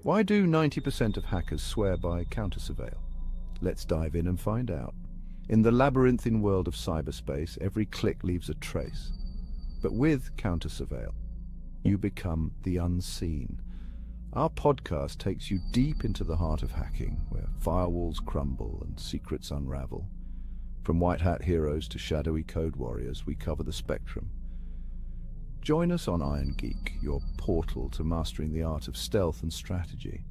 Why do 90% of hackers swear by CounterSurveil? Let's dive in and find out. In the labyrinthine world of cyberspace, every click leaves a trace. But with CounterSurveil, you become the unseen. Our podcast takes you deep into the heart of hacking, where firewalls crumble and secrets unravel. From white hat heroes to shadowy code warriors, we cover the spectrum. Join us on Iron Geek, your portal to mastering the art of stealth and strategy.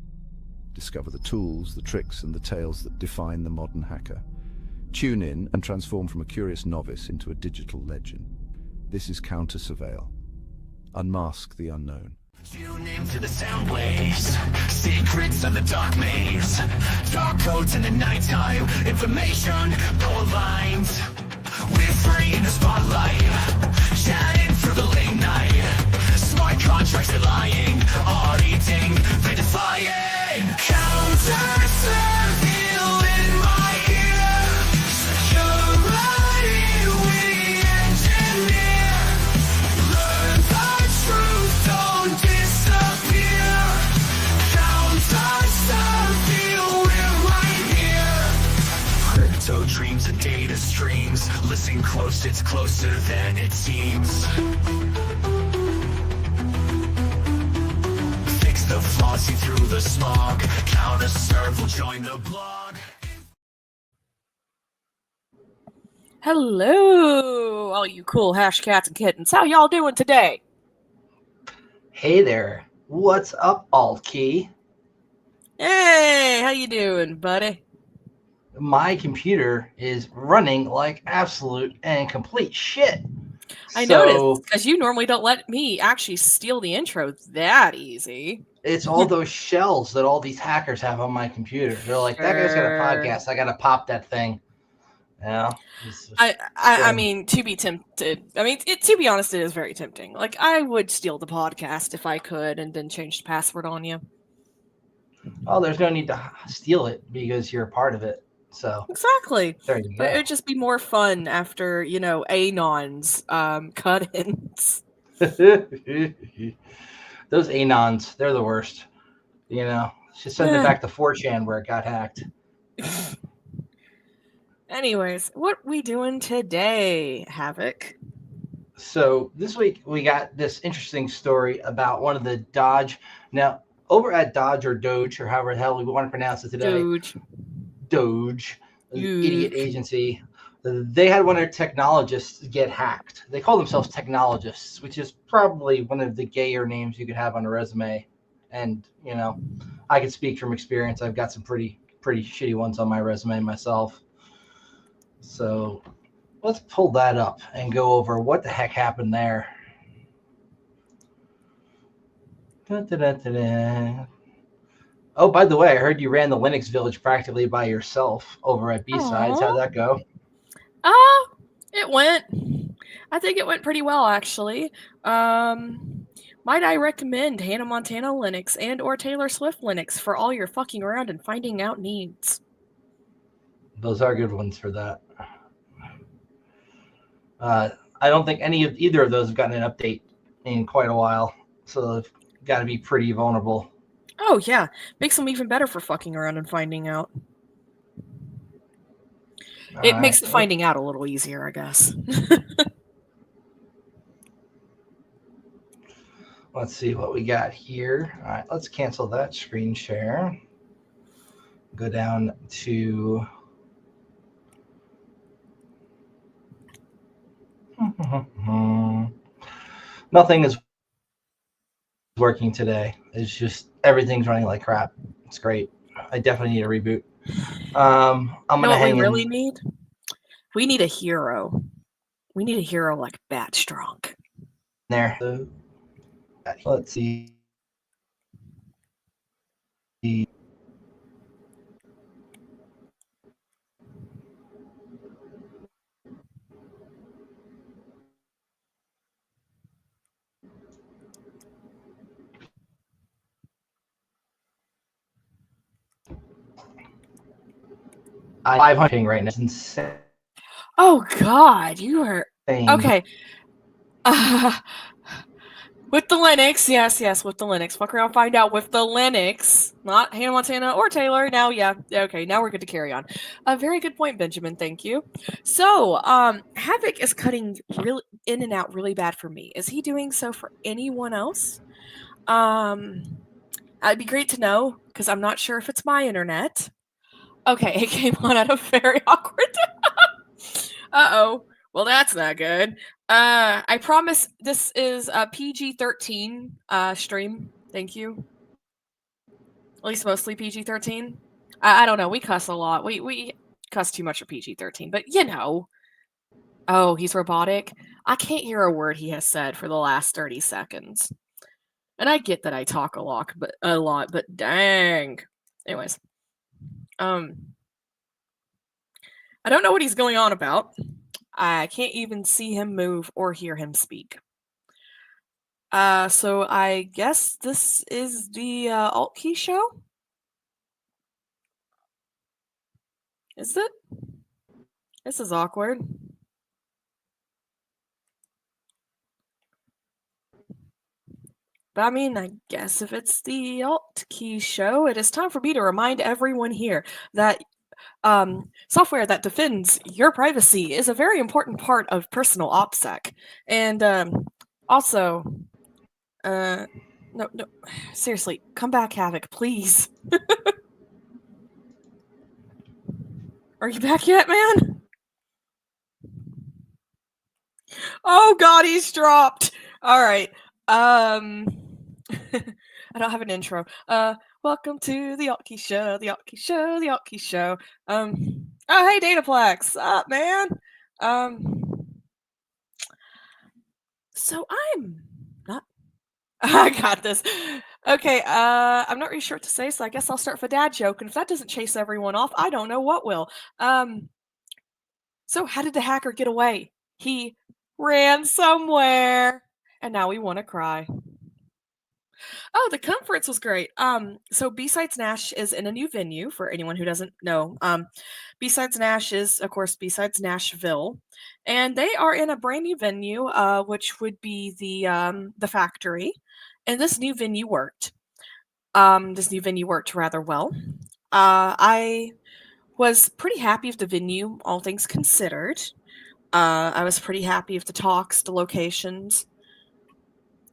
Discover the tools, the tricks, and the tales that define the modern hacker. Tune in and transform from a curious novice into a digital legend. This is CounterSurveil. Unmask the unknown. Tune into the sound waves, secrets of the dark maze, dark codes in the nighttime, information no lines. We're free in the spotlight, chatting through the late night. Smart contracts are lying, auditing, redefying. CounterSurveil in my ear, security we engineer. Learn the truth, don't disappear. CounterSurveil, we're right here. Crypto dreams and data streams. Listen close, it's closer than it seems. Fix the flaws, see through the smog. CounterSurveil, join the blog. Hello, all you cool hash cats and kittens. How y'all doing today? Hey there. What's up, Alt Key? Hey, how you doing, buddy? My computer is running like absolute and complete shit. I noticed, because you normally don't let me actually steal the intro that easy. It's all those shells that all these hackers have on my computer. They're like, that guy's got a podcast. I got to pop that thing. Yeah. I mean, to be tempted. I mean, to be honest, it is very tempting. Like, I would steal the podcast if I could and then change the password on you. Oh, there's no need to steal it because you're a part of it. So exactly. There you go. But it would just be more fun after, Anons cut-ins. Those Anons, they're the worst. Just send it back to 4chan where it got hacked. Anyways, what we doing today, Havoc? So this week we got this interesting story about one of the DOGE. Now, over at DOGE or DOGE or however the hell we want to pronounce it today. DOGE, an idiot agency. They had one of their technologists get hacked. They call themselves technologists, which is probably one of the gayer names you could have on a resume. And, I can speak from experience. I've got some pretty shitty ones on my resume myself. So let's pull that up and go over what the heck happened there. Oh, by the way, I heard you ran the Linux Village practically by yourself over at B-Sides. How'd that go? It went. I think it went pretty well, actually. Might I recommend Hannah Montana Linux and or Taylor Swift Linux for all your fucking around and finding out needs. Those are good ones for that. I don't think either of those have gotten an update in quite a while, so they've got to be pretty vulnerable. Oh, yeah. Makes them even better for fucking around and finding out. It makes the finding out a little easier, I guess. Let's see what we got here. All right, let's cancel that screen share. Go down to... Nothing is working today. It's just everything's running like crap. It's great. I definitely need a reboot. I'm gonna hang we really need? We need a hero. We need a hero like Bat Strong. There. Let's see. I'm 500 right now. It's insane. Oh God, you are okay. With the Linux, yes, with the Linux. Fuck around, find out with the Linux, not Hannah Montana or Taylor. Now, okay, now we're good to carry on. A very good point, Benjamin. Thank you. So, Havoc is cutting really in and out really bad for me. Is he doing so for anyone else? It'd be great to know because I'm not sure if it's my internet. Okay, it came on at a very awkward. Uh-oh. Well, that's not good. I promise this is a PG-13 stream. Thank you. At least mostly PG-13. I don't know. We cuss a lot. We cuss too much for PG-13, but you know. Oh, he's robotic. I can't hear a word he has said for the last 30 seconds. And I get that I talk a lot, but dang. Anyways. I don't know what he's going on about. I can't even see him move or hear him speak. So I guess this is the Alt Key show? Is it? This is awkward. But I mean, I guess if it's the Alt Key show, it is time for me to remind everyone here that software that defends your privacy is a very important part of personal OPSEC. And also, no, seriously, come back, Havoc, please. Are you back yet, man? Oh God, he's dropped. All right. I don't have an intro. Welcome to the Alt Key Show, the Alt Key Show, the Alt Key Show. Oh hey Dataplex, up man. So I'm not. I got this. Okay. I'm not really sure what to say, so I guess I'll start with a dad joke, and if that doesn't chase everyone off, I don't know what will. So how did the hacker get away? He ran somewhere, and now we want to cry. Oh, the conference was great. So B-Sides Nash is in a new venue for anyone who doesn't know. B-Sides Nash is, of course, B-Sides Nashville, and they are in a brand new venue, which would be the factory. And this new venue worked. This new venue worked rather well. I was pretty happy with the venue, all things considered. I was pretty happy with the talks, the locations.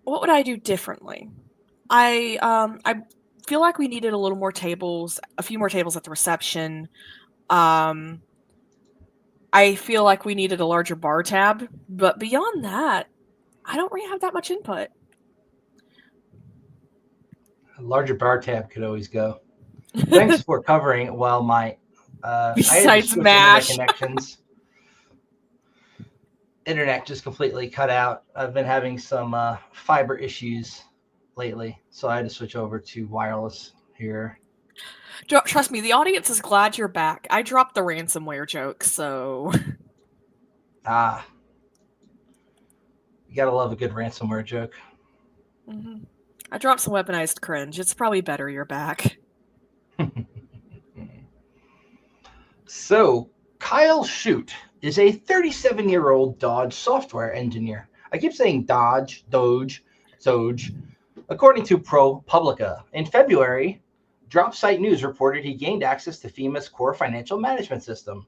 What would I do differently? I feel like we needed a little more tables, a few more tables at the reception. I feel like we needed a larger bar tab, but beyond that, I don't really have that much input. A larger bar tab could always go. Thanks for covering while my Besides MASH connections. Internet just completely cut out. I've been having some fiber issues lately, so I had to switch over to wireless here. Trust me, the audience is glad you're back. I dropped the ransomware joke, so... You gotta love a good ransomware joke. Mm-hmm. I dropped some weaponized cringe. It's probably better you're back. So, Kyle Shute is a 37-year-old DOGE software engineer. I keep saying DOGE. According to ProPublica, in February, DropSite News reported he gained access to FEMA's core financial management system.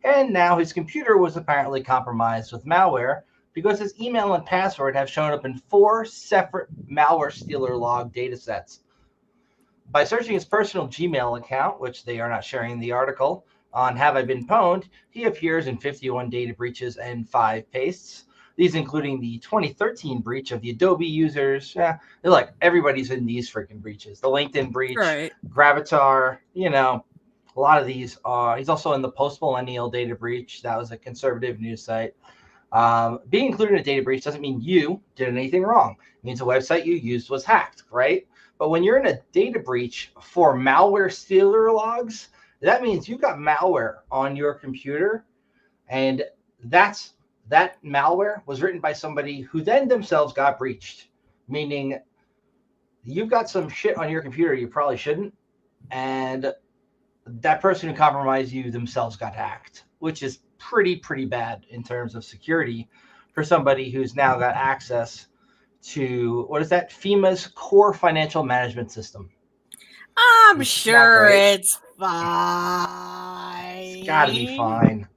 And now his computer was apparently compromised with malware because his email and password have shown up in 4 separate malware stealer log datasets. By searching his personal Gmail account, which they are not sharing in the article, on Have I Been Pwned, he appears in 51 data breaches and 5 pastes. These including the 2013 breach of the Adobe users. They're like, everybody's in these freaking breaches. The LinkedIn breach, right. Gravatar, a lot of these. He's also in the post-millennial data breach. That was a conservative news site. Being included in a data breach doesn't mean you did anything wrong. It means the website you used was hacked, right? But when you're in a data breach for malware stealer logs, that means you've got malware on your computer, and that malware was written by somebody who then themselves got breached, meaning you've got some shit on your computer you probably shouldn't, and that person who compromised you themselves got hacked, which is pretty bad in terms of security for somebody who's now got access to, what is that? FEMA's core financial management system. I'm It's sure it's fine. It's got to be fine.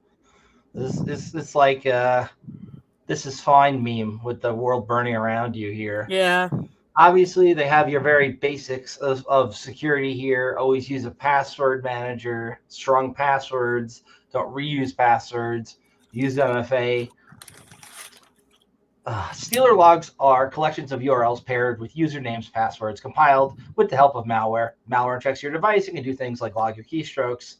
It's like this is fine meme with the world burning around you here. Yeah. Obviously, they have your very basics of security here. Always use a password manager, strong passwords, don't reuse passwords, use MFA. Stealer logs are collections of URLs paired with usernames, passwords, compiled with the help of malware. Malware checks your device. It can do things like log your keystrokes.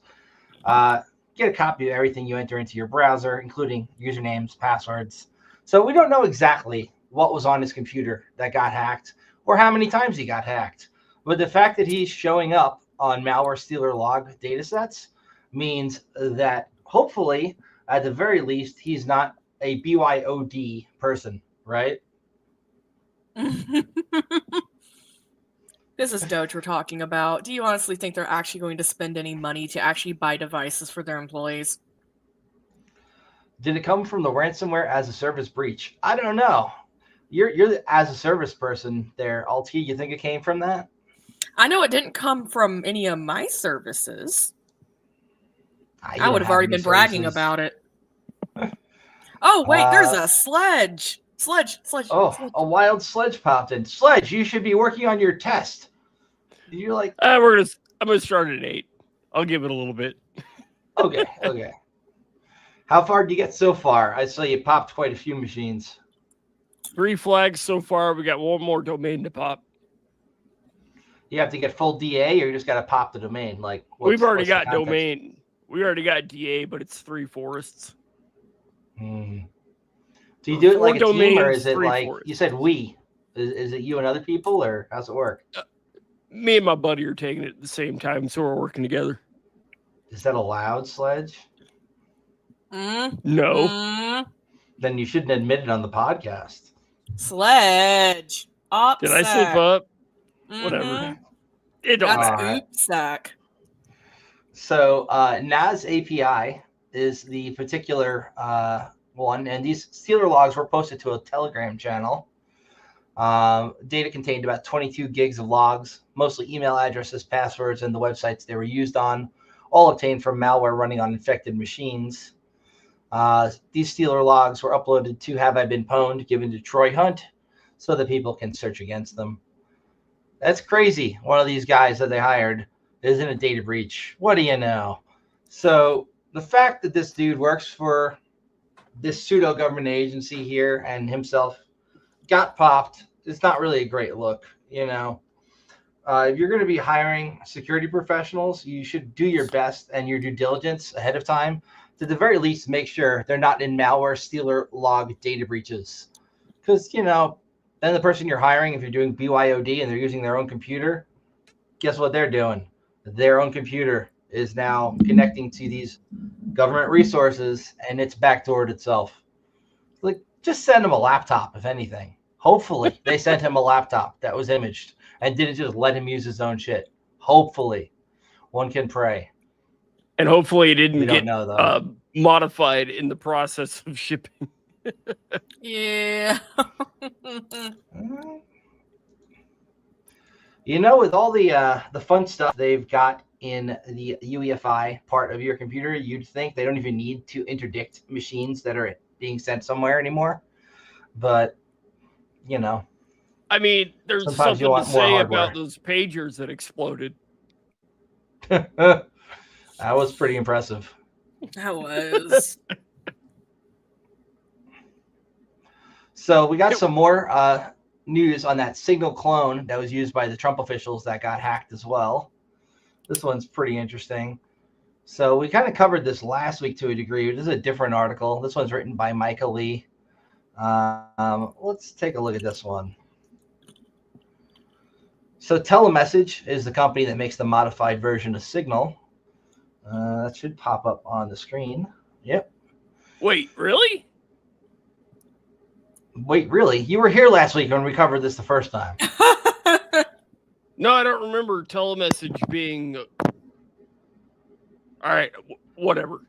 Get a copy of everything you enter into your browser, including usernames, passwords. So we don't know exactly what was on his computer that got hacked or how many times he got hacked. But the fact that he's showing up on malware stealer log datasets means that hopefully, at the very least, he's not a BYOD person, right? This is DOGE we're talking about. Do you honestly think they're actually going to spend any money to actually buy devices for their employees? Did it come from the ransomware as a service breach? I don't know. You're the as a service person there, Alti. You think it came from that? I know it didn't come from any of my services. I would have already been bragging about it. Oh, wait, there's a sledge. Sledge. Oh, sledge. A wild sledge popped in. Sledge, you should be working on your test. You're like, I'm gonna start at 8. I'll give it a little bit. Okay. How far did you get so far? I saw you popped quite a few machines. 3 flags so far. We got one more domain to pop. You have to get full DA, or you just got to pop the domain? Like we've already got domain. We already got DA, but it's 3 forests. Do you do it like a team, or is it like forests. You said we? Is it you and other people, or how's it work? Me and my buddy are taking it at the same time, so we're working together. Is that allowed, Sledge? No. Then you shouldn't admit it on the podcast. Sledge. Upsack. Did I slip up? Whatever. It don't matter. Upsack. So NAS API is the particular one, and these stealer logs were posted to a Telegram channel. Data contained about 22 gigs of logs, mostly email addresses, passwords, and the websites they were used on, all obtained from malware running on infected machines. These stealer logs were uploaded to Have I Been Pwned, given to Troy Hunt, so that people can search against them. That's crazy. One of these guys that they hired is in a data breach. What do you know? So the fact that this dude works for this pseudo-government agency here and himself got popped, it's not really a great look, you know. If you're going to be hiring security professionals, you should do your best and your due diligence ahead of time to the very least make sure they're not in malware stealer log data breaches. Because, you know, then the person you're hiring, if you're doing BYOD and they're using their own computer, guess what they're doing? Their own computer is now connecting to these government resources and it's backdoored itself. Like, just send them a laptop, if anything. Hopefully they sent him a laptop that was imaged and didn't just let him use his own shit. Hopefully. One can pray. And hopefully it didn't get modified in the process of shipping. Yeah. You know, with all the fun stuff they've got in the UEFI part of your computer, you'd think they don't even need to interdict machines that are being sent somewhere anymore. But, you know. I mean, there's something to say about those pagers that exploded. That was pretty impressive. That was. So we got some more news on that Signal clone that was used by the Trump officials that got hacked as well. This one's pretty interesting. So we kind of covered this last week to a degree. This is a different article. This one's written by Micah Lee. Let's take a look at this one. So TeleMessage is the company that makes the modified version of Signal. That should pop up on the screen. Yep. Wait, really? Wait, really? You were here last week when we covered this the first time. No, I don't remember TeleMessage being... All right, whatever.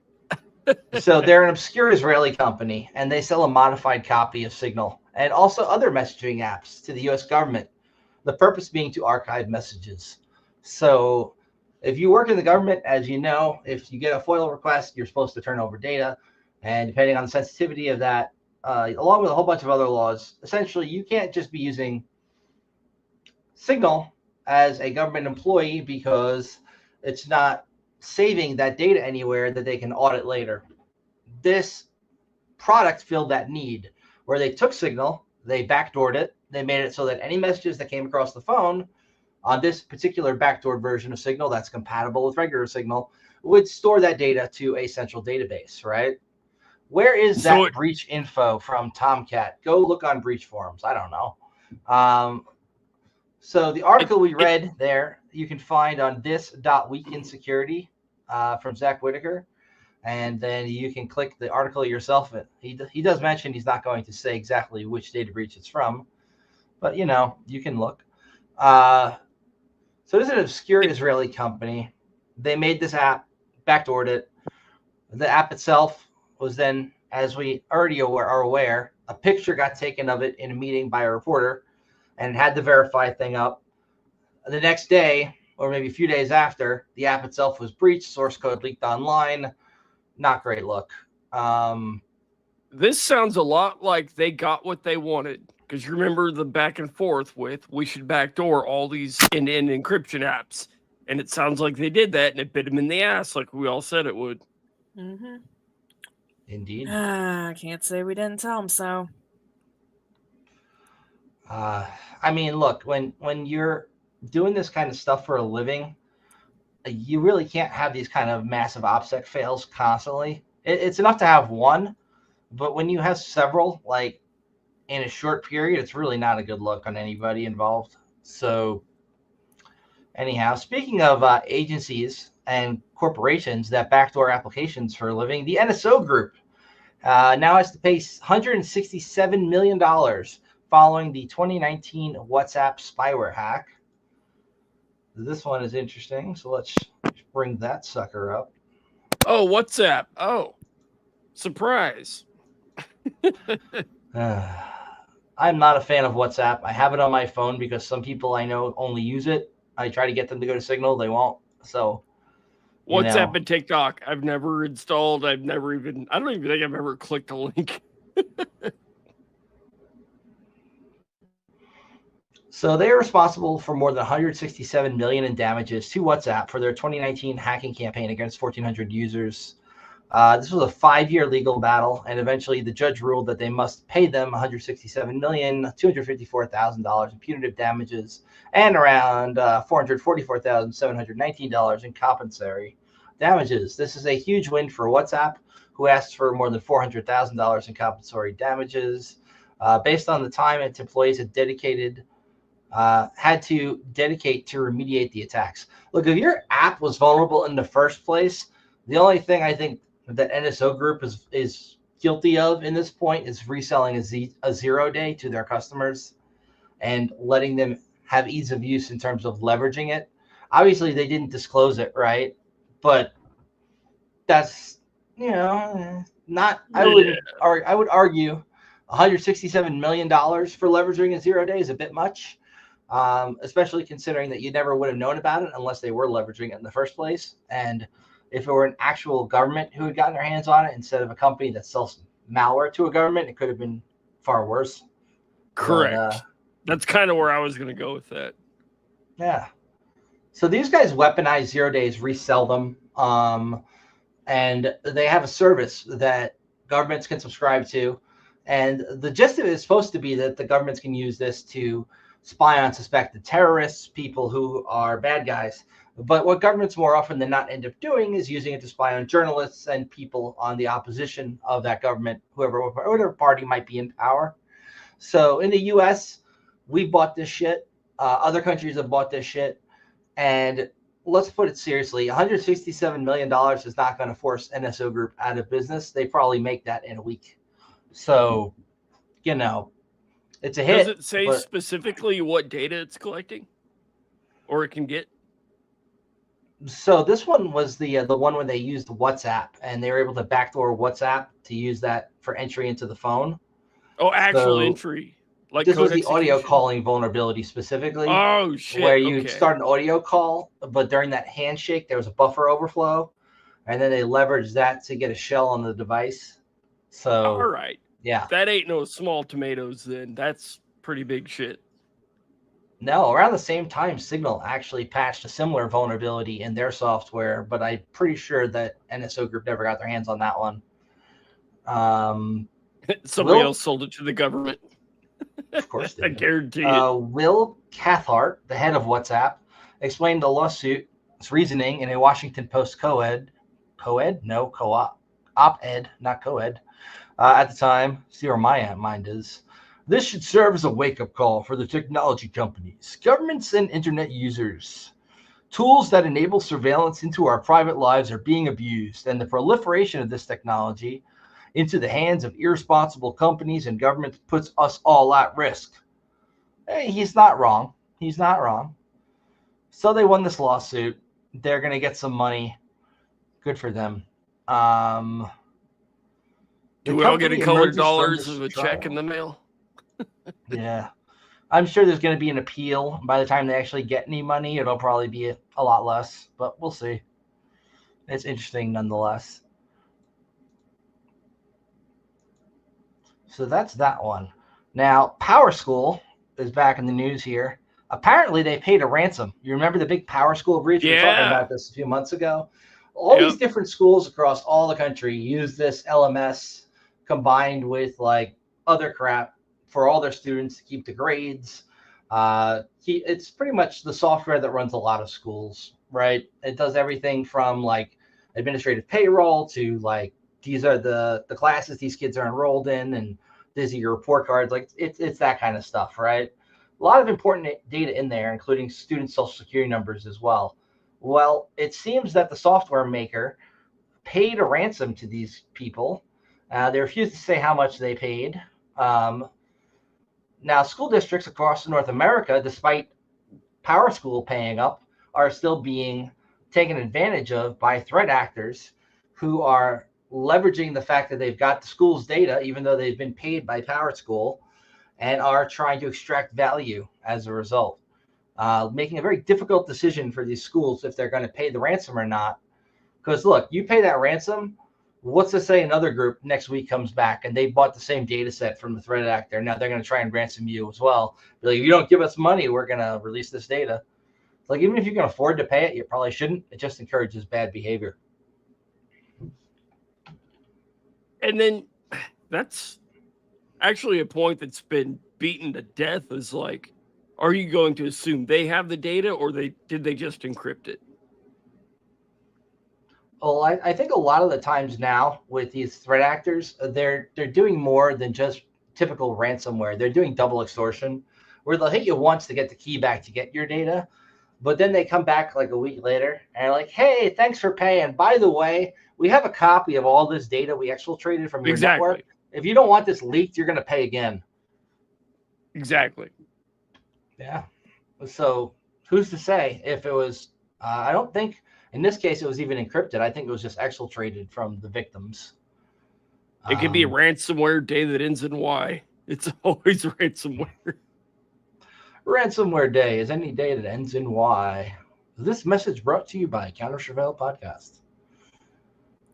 So they're an obscure Israeli company, and they sell a modified copy of Signal and also other messaging apps to the U.S. government. The purpose being to archive messages. So if you work in the government, as you know, if you get a FOIL request, you're supposed to turn over data. And depending on the sensitivity of that, along with a whole bunch of other laws, essentially you can't just be using Signal as a government employee because it's not saving that data anywhere that they can audit later. This product filled that need where they took Signal, they backdoored it, they made it so that any messages that came across the phone on this particular backdoored version of Signal that's compatible with regular Signal would store that data to a central database, right? Where is that breach info from Tomcat? Go look on breach forums. I don't know. So the article we read there, you can find on this.weekinsecurity from Zach Whitaker. And then you can click the article yourself. He does mention he's not going to say exactly which data breach it's from, but you know, you can look. So this is an obscure Israeli company. They made this app, backdoored it. The app itself was then, as we already are aware, a picture got taken of it in a meeting by a reporter and had the verify thing up. The next day, or maybe a few days after, the app itself was breached, source code leaked online. Not great look. This sounds a lot like they got what they wanted. Because you remember the back and forth with, we should backdoor all these end-to-end encryption apps. And it sounds like they did that, and it bit them in the ass like we all said it would. Mm-hmm. Indeed. I can't say we didn't tell them so. I mean, look, when you're doing this kind of stuff for a living, you really can't have these kind of massive OPSEC fails constantly. It's enough to have one, but when you have several, like in a short period, it's really not a good look on anybody involved. So anyhow, speaking of agencies and corporations that backdoor applications for a living, the NSO Group now has to pay $167 million following the 2019 WhatsApp spyware hack. This one is interesting, so let's bring that sucker up. Oh, WhatsApp. Oh, surprise. I'm not a fan of WhatsApp. I have it on my phone because some people I know only use it. I try to get them to go to Signal. They won't. So WhatsApp and TikTok, I've never installed. I don't even think I've ever clicked a link. So they are responsible for more than $167 million in damages to WhatsApp for their 2019 hacking campaign against 1,400 users. This was a 5-year legal battle, and eventually the judge ruled that they must pay them $167,254,000 in punitive damages and around $444,719 in compensatory damages. This is a huge win for WhatsApp, who asked for more than $400,000 in compensatory damages. Based on the time its employees had to dedicate to remediate the attacks. Look, if your app was vulnerable in the first place, the only thing I think that NSO Group is guilty of in this point is reselling a 0-day to their customers and letting them have ease of use in terms of leveraging it. Obviously, they didn't disclose it, right? But that's, not. I would argue $167 million for leveraging a 0-day is a bit much. Especially considering that you never would have known about it unless they were leveraging it in the first place. And if it were an actual government who had gotten their hands on it instead of a company that sells malware to a government, it could have been far worse. Correct. But, that's kind of where I was going to go with that. Yeah. So these guys weaponize 0-days, resell them. And they have a service that governments can subscribe to. And the gist of it is supposed to be that the governments can use this to spy on suspected terrorists, people who are bad guys. But what governments more often than not end up doing is using it to spy on journalists and people on the opposition of that government, whatever party might be in power. So in the US, we bought this shit. Other countries have bought this shit. And let's put it seriously, $167 million is not going to force NSO Group out of business. They probably make that in a week. So, it's a hit. Does it say specifically what data it's collecting or it can get? So this one was the one where they used WhatsApp, and they were able to backdoor WhatsApp to use that for entry into the phone. Oh, actual So entry, like this code was the audio execution? calling vulnerability specifically, Oh shit! where you Okay. start an audio call, but during that handshake there was a buffer overflow, and then they leveraged that to get a shell on the device. So All right. yeah, That ain't no small tomatoes. Then that's pretty big shit. no, around the same time, Signal actually patched a similar vulnerability in their software, but I'm pretty sure that NSO Group never got their hands on that one. Somebody Will, else sold it to the government. of course, I they did. guarantee it. Will Cathcart, the head of WhatsApp, explained the lawsuit's reasoning in a Washington Post op-ed, not co-ed, at the time. See where my mind is. This should serve as a wake-up call for the technology companies, governments, and internet users. Tools that enable surveillance into our private lives are being abused, and the proliferation of this technology into the hands of irresponsible companies and governments puts us all at risk. Hey, he's not wrong. He's not wrong. So they won this lawsuit. They're going to get some money. Good for them. Do we all get a colored dollars of a check in the mail? Yeah. I'm sure there's going to be an appeal. By the time they actually get any money, it'll probably be a lot less, but we'll see. It's interesting nonetheless. So that's that one. Now, PowerSchool is back in the news here. Apparently, they paid a ransom. You remember the big PowerSchool breach? We were talking about this a few months ago. All these different schools across all the country use this LMS combined with like other crap for all their students to keep the grades. It's pretty much the software that runs a lot of schools, right? It does everything from like administrative payroll to like these are the classes these kids are enrolled in, and these are your report cards. Like it's that kind of stuff, right? A lot of important data in there, including student social security numbers as well. Well, it seems that the software maker paid a ransom to these people. They refused to say how much they paid. Now, school districts across North America, despite PowerSchool paying up, are still being taken advantage of by threat actors who are leveraging the fact that they've got the school's data, even though they've been paid by PowerSchool, and are trying to extract value as a result, making a very difficult decision for these schools if they're going to pay the ransom or not. Because look, you pay that ransom, what's to say another group next week comes back and they bought the same data set from the threat actor? Now they're going to try and ransom you as well. Be like, if you don't give us money, we're going to release this data. Like, even if you can afford to pay it, you probably shouldn't. It just encourages bad behavior. And then that's actually a point that's been beaten to death is like, are you going to assume they have the data or did they just encrypt it? Well, I think a lot of the times now with these threat actors, they're doing more than just typical ransomware. They're doing double extortion, where they'll hit you once to get the key back to get your data, but then they come back like a week later and are like, hey, thanks for paying. By the way, we have a copy of all this data we exfiltrated from your network. If you don't want this leaked, you're going to pay again. Exactly. Yeah. So who's to say if it was, I don't think in this case it was even encrypted. I think it was just exfiltrated from the victims. It could be a ransomware day that ends in Y. It's always ransomware. Ransomware day is any day that ends in Y. This message brought to you by CounterSurveil Podcast.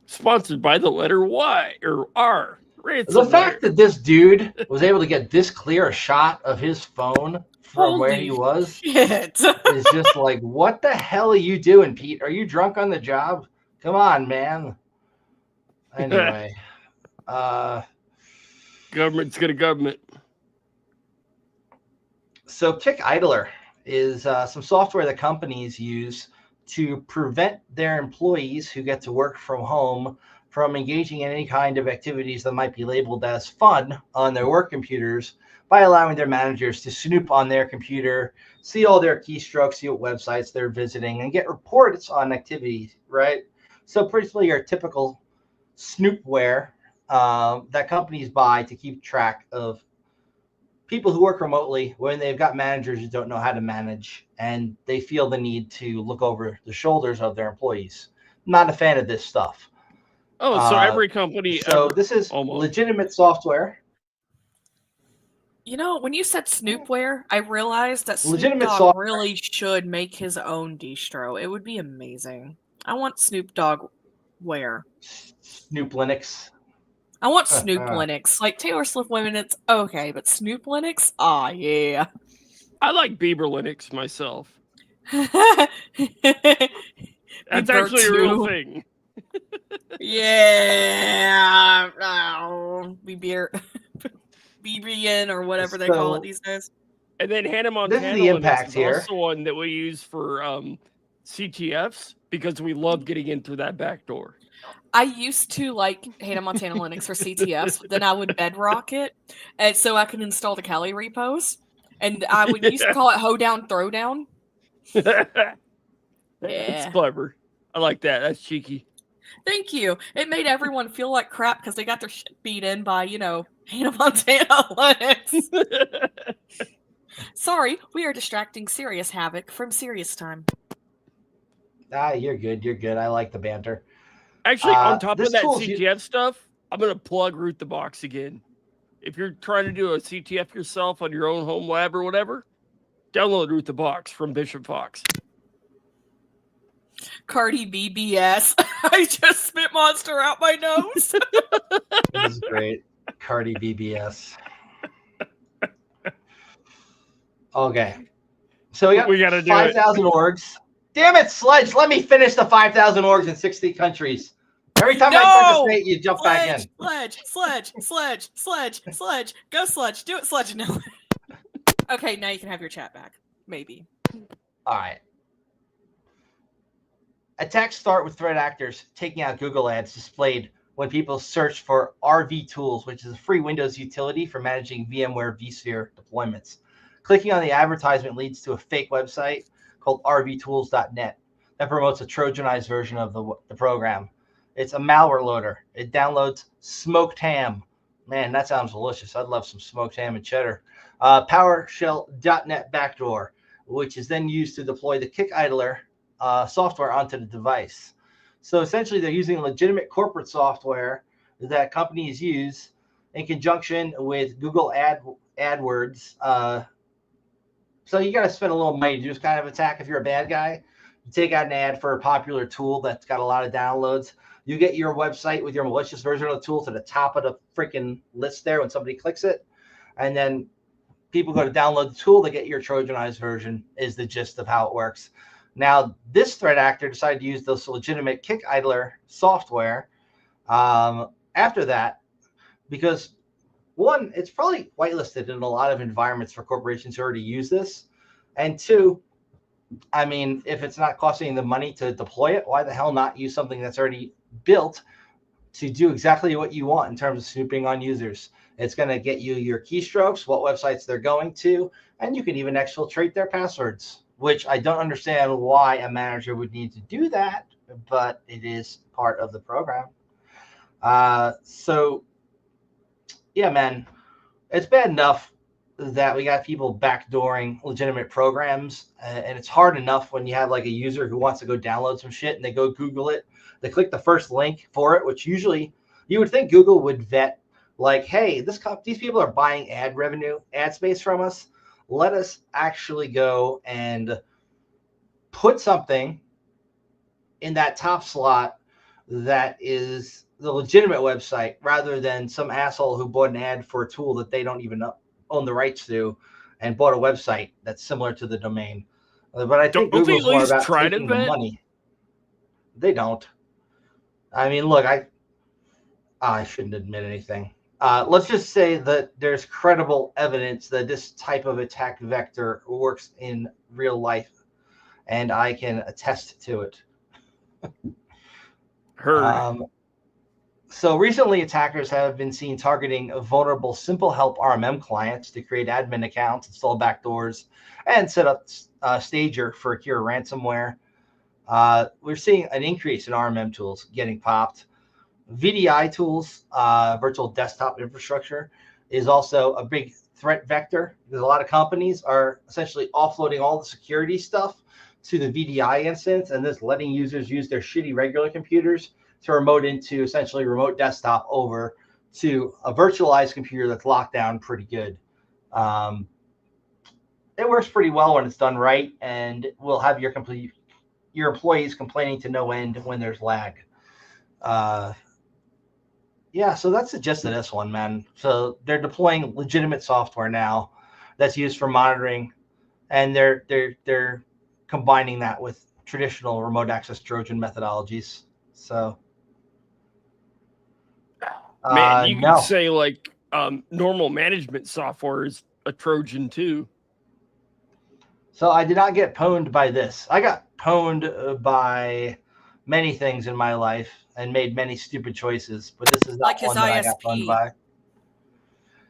Sponsored by the letter Y or R. Ransomware. The fact that this dude was able to get this clear a shot of his phone from where he was is just like, what the hell are you doing, Pete? Are you drunk on the job? Come on, man. Anyway. Government's got a government. So Kick Idler is some software that companies use to prevent their employees who get to work from home from engaging in any kind of activities that might be labeled as fun on their work computers by allowing their managers to snoop on their computer, see all their keystrokes, see what websites they're visiting, and get reports on activities, right? So basically your typical snoopware that companies buy to keep track of people who work remotely, when they've got managers who don't know how to manage, and they feel the need to look over the shoulders of their employees. Not a fan of this stuff. Oh, so every company So ever, this is almost. legitimate software. You know, when you said Snoopware, I realized that Snoop Legitimate Dogg software. really should make his own distro. It would be amazing. I want Snoop Dogg ware. Snoop Linux. I want Snoop Linux. Like Taylor Swift women, it's okay, but Snoop Linux? Ah, yeah. I like Bieber Linux myself. That's Bieber actually a real too. thing. Yeah. Oh, BBN or whatever they call it these days. And then Hannah Montana This is the impact is here. also one that we use for CTFs because we love getting in through that back door. I used to like Hannah Montana Linux for CTFs, but then I would bedrock it, and so I could install the Kali repos, and I would used to call it Hoedown Throwdown. That's clever. I like that. That's cheeky. Thank you. It made everyone feel like crap because they got their shit beat in by, you know, Hannah Montana Linux. Sorry, we are distracting Serious Havoc from Serious Time. You're good. You're good. I like the banter. Actually, on top of that tool's CTF stuff, I'm going to plug Root the Box again. If you're trying to do a CTF yourself on your own home lab or whatever, download Root the Box from Bishop Fox. Cardi BBS. I just spit monster out my nose. This is great. Cardi BBS. Okay. So we got 5,000 orgs. Damn it, Sledge. Let me finish the 5,000 orgs in 60 countries. Every time I start to say it, you jump back in. Sledge. Go Sledge. Do it, Sledge. No. Okay, now you can have your chat back. Maybe. All right. Attacks start with threat actors taking out Google ads displayed when people search for RV Tools, which is a free Windows utility for managing VMware vSphere deployments. Clicking on the advertisement leads to a fake website called rvtools.net that promotes a Trojanized version of the program. It's a malware loader. It downloads smoked ham. Man, that sounds delicious. I'd love some smoked ham and cheddar. PowerShell.net backdoor, which is then used to deploy the Kick Idler software onto the device. So essentially, they're using legitimate corporate software that companies use in conjunction with Google AdWords. So you got to spend a little money to do this kind of attack. If you're a bad guy, you take out an ad for a popular tool that's got a lot of downloads. You get your website with your malicious version of the tool to the top of the freaking list there when somebody clicks it. And then people go to download the tool, they get your Trojanized version is the gist of how it works. Now, this threat actor decided to use this legitimate Kick Idler software after that because, one, it's probably whitelisted in a lot of environments for corporations who already use this. And two, I mean, if it's not costing the money to deploy it, why the hell not use something that's already built to do exactly what you want in terms of snooping on users? It's going to get you your keystrokes, what websites they're going to, and you can even exfiltrate their passwords, which I don't understand why a manager would need to do that, but it is part of the program. So, yeah, man, it's bad enough that we got people backdooring legitimate programs, and it's hard enough when you have like a user who wants to go download some shit and they go Google it. They click the first link for it, which usually you would think Google would vet like, hey, these people are buying ad space from us. Let us actually go and put something in that top slot that is the legitimate website rather than some asshole who bought an ad for a tool that they don't even own the rights to and bought a website that's similar to the domain. But I think Google's more about taking the money. They don't. I mean, look, I shouldn't admit anything. Let's just say that there's credible evidence that this type of attack vector works in real life, and I can attest to it. So recently, attackers have been seen targeting vulnerable Simple Help RMM clients to create admin accounts, install backdoors, and set up Stager for secure ransomware. We're seeing an increase in RMM tools getting popped. VDI tools, virtual desktop infrastructure, is also a big threat vector, because a lot of companies are essentially offloading all the security stuff to the VDI instance and just letting users use their shitty regular computers to remote into essentially remote desktop over to a virtualized computer that's locked down pretty good. It works pretty well when it's done right, and will have your employees complaining to no end when there's lag. Yeah, so that's the gist of this one, man. So they're deploying legitimate software now that's used for monitoring, and they're combining that with traditional remote access Trojan methodologies. So, man, you can say like normal management software is a Trojan too. So I did not get pwned by this. I got pwned by many things in my life and made many stupid choices, but this is not like one his that ISP. I got pwned by.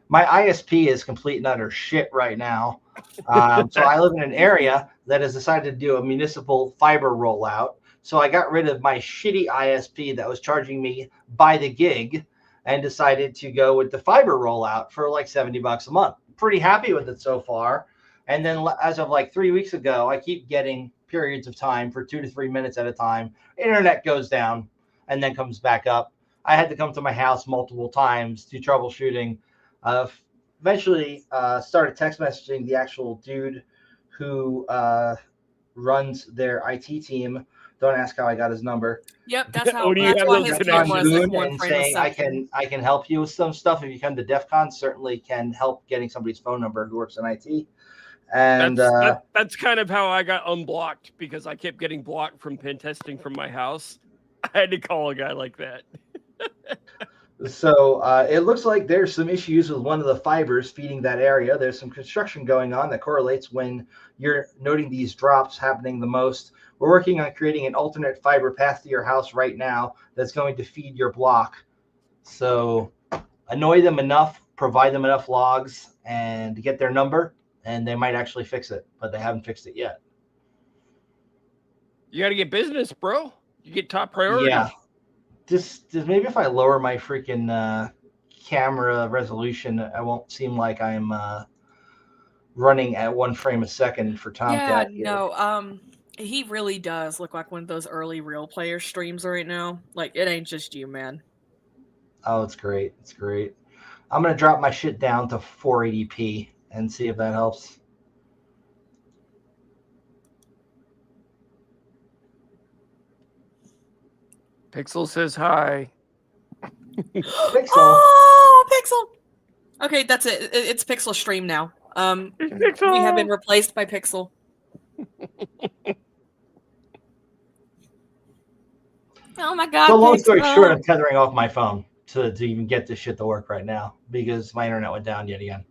My ISP is complete and utter shit right now. So I live in an area that has decided to do a municipal fiber rollout. So I got rid of my shitty ISP that was charging me by the gig and decided to go with the fiber rollout for like $70 a month. Pretty happy with it so far. And then as of like 3 weeks ago, I keep getting periods of time for 2 to 3 minutes at a time. Internet goes down and then comes back up. I had to come to my house multiple times to troubleshooting. Eventually started text messaging the actual dude who runs their IT team. Don't ask how I got his number. Yep, that's how. What do you That's have why those his name connections? was And one frame a saying second. I can help you with some stuff. If you come to DEF CON, certainly can help getting somebody's phone number who works in IT. And that's kind of how I got unblocked, because I kept getting blocked from pen testing from my house. I had to call a guy like that. So it looks like there's some issues with one of the fibers feeding that area. There's some construction going on that correlates when you're noting these drops happening the most. We're working on creating an alternate fiber path to your house right now that's going to feed your block. So annoy them enough, provide them enough logs, and get their number, and they might actually fix it, but they haven't fixed it yet. You got to get business, bro. You get top priority. Yeah. Just maybe if I lower my freaking camera resolution, I won't seem like I'm running at 1 frame a second for Tomcat. Yeah, no, he really does look like one of those early real player streams right now. Like, it ain't just you, man. Oh, it's great. It's great. I'm going to drop my shit down to 480p and see if that helps. Pixel says hi. Pixel. Oh, Pixel. Okay, that's it. It's Pixel stream now. Pixel. We have been replaced by Pixel. Oh my god. So long story Pixel. short, I'm tethering off my phone to even get this shit to work right now because my internet went down yet again.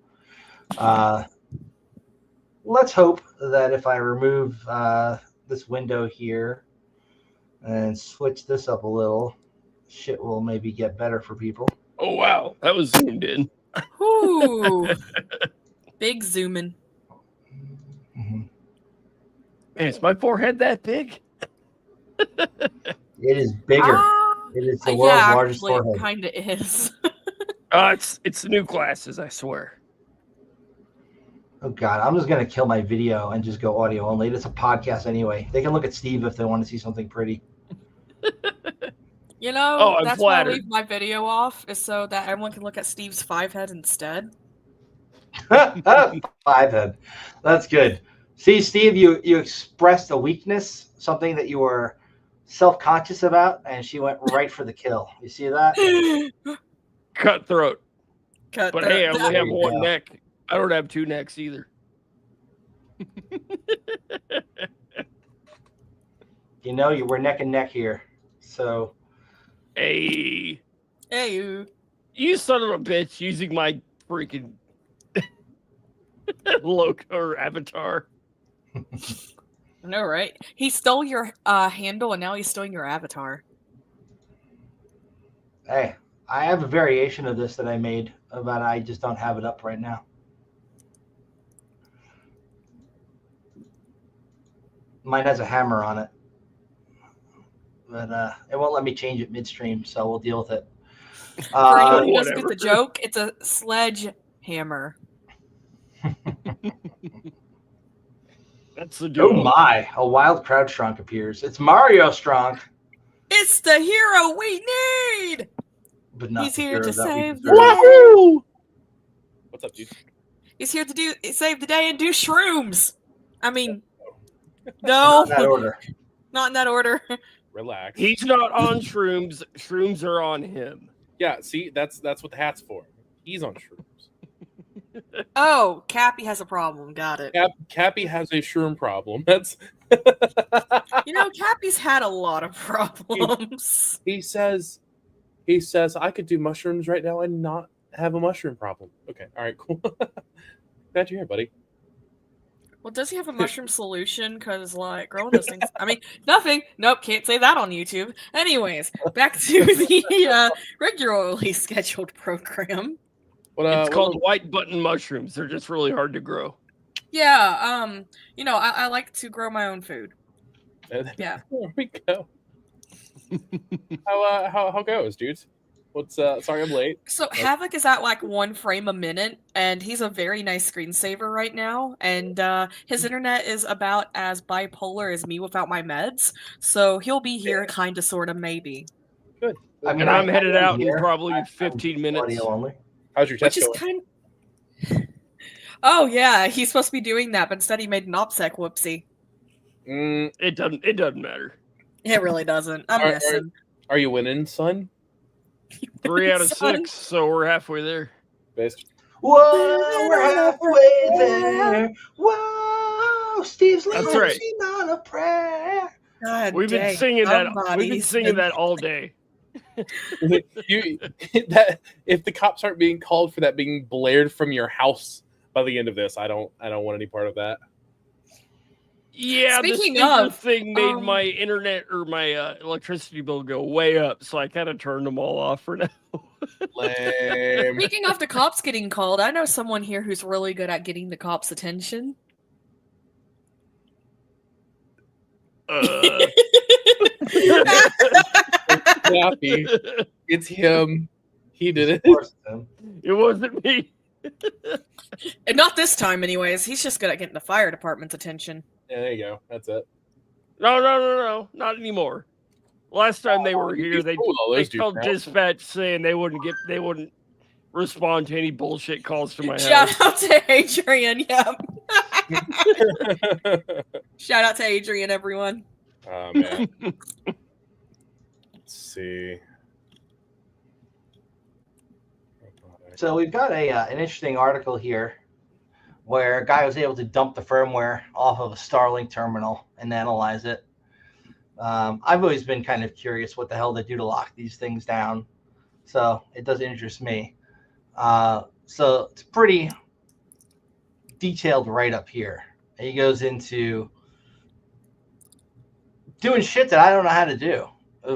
Let's hope that if I remove this window here and switch this up a little, shit will maybe get better for people. Oh, wow. That was zoomed in. Ooh. Big zooming. Mm-hmm. Man, is my forehead that big? It is bigger. It is the world's largest forehead. It kind of is. It's the new glasses, I swear. Oh, God. I'm just going to kill my video and just go audio only. It's a podcast anyway. They can look at Steve if they want to see something pretty. You know, I'm that's flattered. why I leave my video off, is so that everyone can look at Steve's 5 head instead. 5 head. That's good. See, Steve, you expressed a weakness, something that you were self-conscious about, and she went right for the kill. You see that? Cutthroat. Cut But that. hey, I only have you one go. neck. I don't have 2 necks either. You know, we're neck and neck here. So, Hey, Hey, you son of a bitch using my freaking logo or avatar. I know, right? He stole your handle, and now he's stealing your avatar. hey, I have a variation of this that I made, but I just don't have it up right now. Mine has a hammer on it. But it won't let me change it midstream, so we'll deal with it. For anyone who doesn't whatever. get the joke, it's a sledgehammer. That's the dude. Oh my! A wild crowd strunk appears. It's Mario Strunk. It's the hero we need. But not He's the here hero to that we save the deserve. day. What's up, dude? He's here to save the day and do shrooms. I mean, Not no, in that order. not in that order. Relax. He's not on shrooms. Shrooms are on him. Yeah, see, that's what the hat's for. He's on shrooms. Oh, Cappy has a problem. Got it. Cappy has a shroom problem. That's Cappy's had a lot of problems. he says I could do mushrooms right now and not have a mushroom problem. Okay, all right, cool. Glad you're here, buddy. Well, does he have a mushroom solution? Because, growing those things... I mean, nothing. Nope, can't say that on YouTube. Anyways, back to the regularly scheduled program. It's called white button mushrooms. They're just really hard to grow. Yeah, I like to grow my own food. Yeah. There we go. How goes, dudes? What's sorry I'm late. So Havoc is at 1 frame a minute, and he's a very nice screensaver right now, and his internet is about as bipolar as me without my meds, so he'll be here kind of, sort of, maybe. Good. I mean, I'm headed out in probably 15 minutes. How's your test Which going? is Oh yeah, he's supposed to be doing that, but instead he made an OPSEC whoopsie. It doesn't matter. It really doesn't. I'm missing. Are you winning, son? 3 out of 6, so we're halfway there. Best. Whoa, we're halfway there. Whoa, Steve's That's right. on a prayer. God We've been singing that. We've been singing that all day. That if the cops aren't being called for that being blared from your house by the end of this, I don't want any part of that. Yeah, Speaking the of, thing made my internet or my electricity bill go way up, so I kind of turned them all off for now. Lame. Speaking of the cops getting called, I know someone here who's really good at getting the cops' attention. Happy. It's him. He did it. It wasn't me. And not this time, anyways. He's just good at getting the fire department's attention. Yeah, there you go. That's it. No, not anymore. Last time they were here, they called dispatch saying they wouldn't respond to any bullshit calls to my house. Shout out to Adrian. Yep. Shout out to Adrian, everyone. Oh man. Let's see. So we've got an interesting article here where a guy was able to dump the firmware off of a Starlink terminal and analyze it. I've always been kind of curious what the hell they do to lock these things down. So it does interest me. So it's pretty detailed right up here. And he goes into doing shit that I don't know how to do,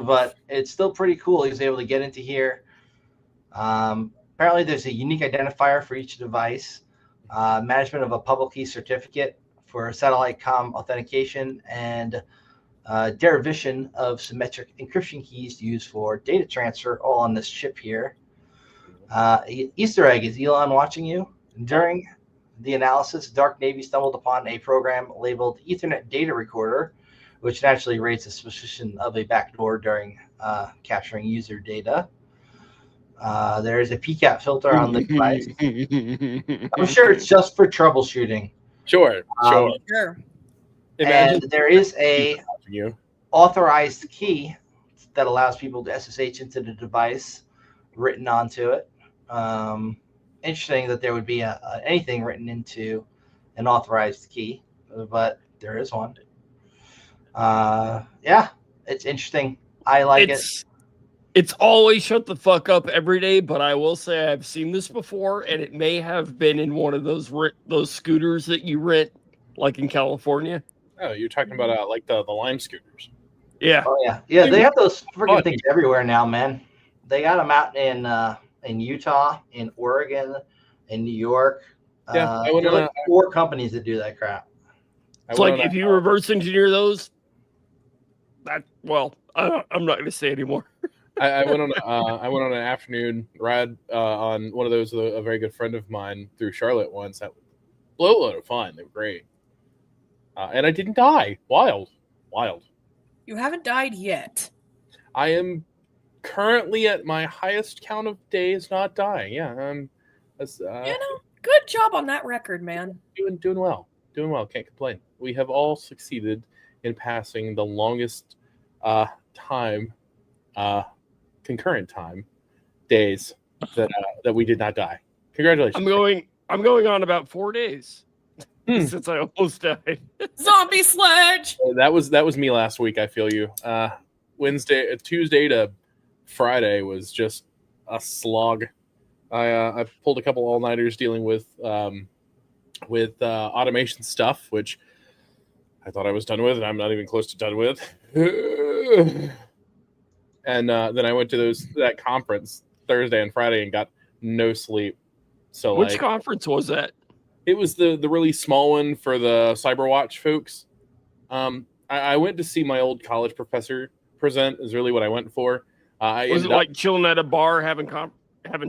but it's still pretty cool. He was able to get into here. Apparently there's a unique identifier for each device, management of a public key certificate for satellite comm authentication, and derivation of symmetric encryption keys used for data transfer, all on this chip here. Easter egg, is Elon watching you? During the analysis, Dark Navy stumbled upon a program labeled Ethernet Data Recorder, which naturally raised the suspicion of a backdoor during capturing user data. There is a PCAP filter on the device. I'm sure it's just for troubleshooting. Sure. And there is a authorized key that allows people to SSH into the device written onto it. Interesting that there would be anything written into an authorized key, but there is one. Yeah, it's interesting. I like it. It's always shut the fuck up every day, but I will say I've seen this before, and it may have been in one of those scooters that you rent, like in California. Oh, you're talking about like the Lime scooters. Yeah. Oh yeah, yeah. They have those freaking things everywhere now, man. They got them out in Utah, in Oregon, in New York. Yeah, there are like 4 companies that do that crap. It's like if you reverse engineer those, I'm not going to say anymore. I went on an afternoon ride on one of those with a very good friend of mine through Charlotte once. boatload of fun. They were great. And I didn't die. Wild. You haven't died yet. I am currently at my highest count of days not dying. Yeah, Good job on that record, man. doing well. Can't complain. We have all succeeded in passing the longest concurrent time days that we did not die. Congratulations. I'm going on about 4 days since I almost died. Zombie sledge. That was me last week. I feel you. Tuesday to Friday was just a slog. I pulled a couple all-nighters dealing with automation stuff, which I thought I was done with, and I'm not even close to done with. And then I went to that conference Thursday and Friday and got no sleep. So which conference was that? It was the really small one for the CyberWatch folks. I went to see my old college professor present. Is really what I went for. Was it like chilling at a bar having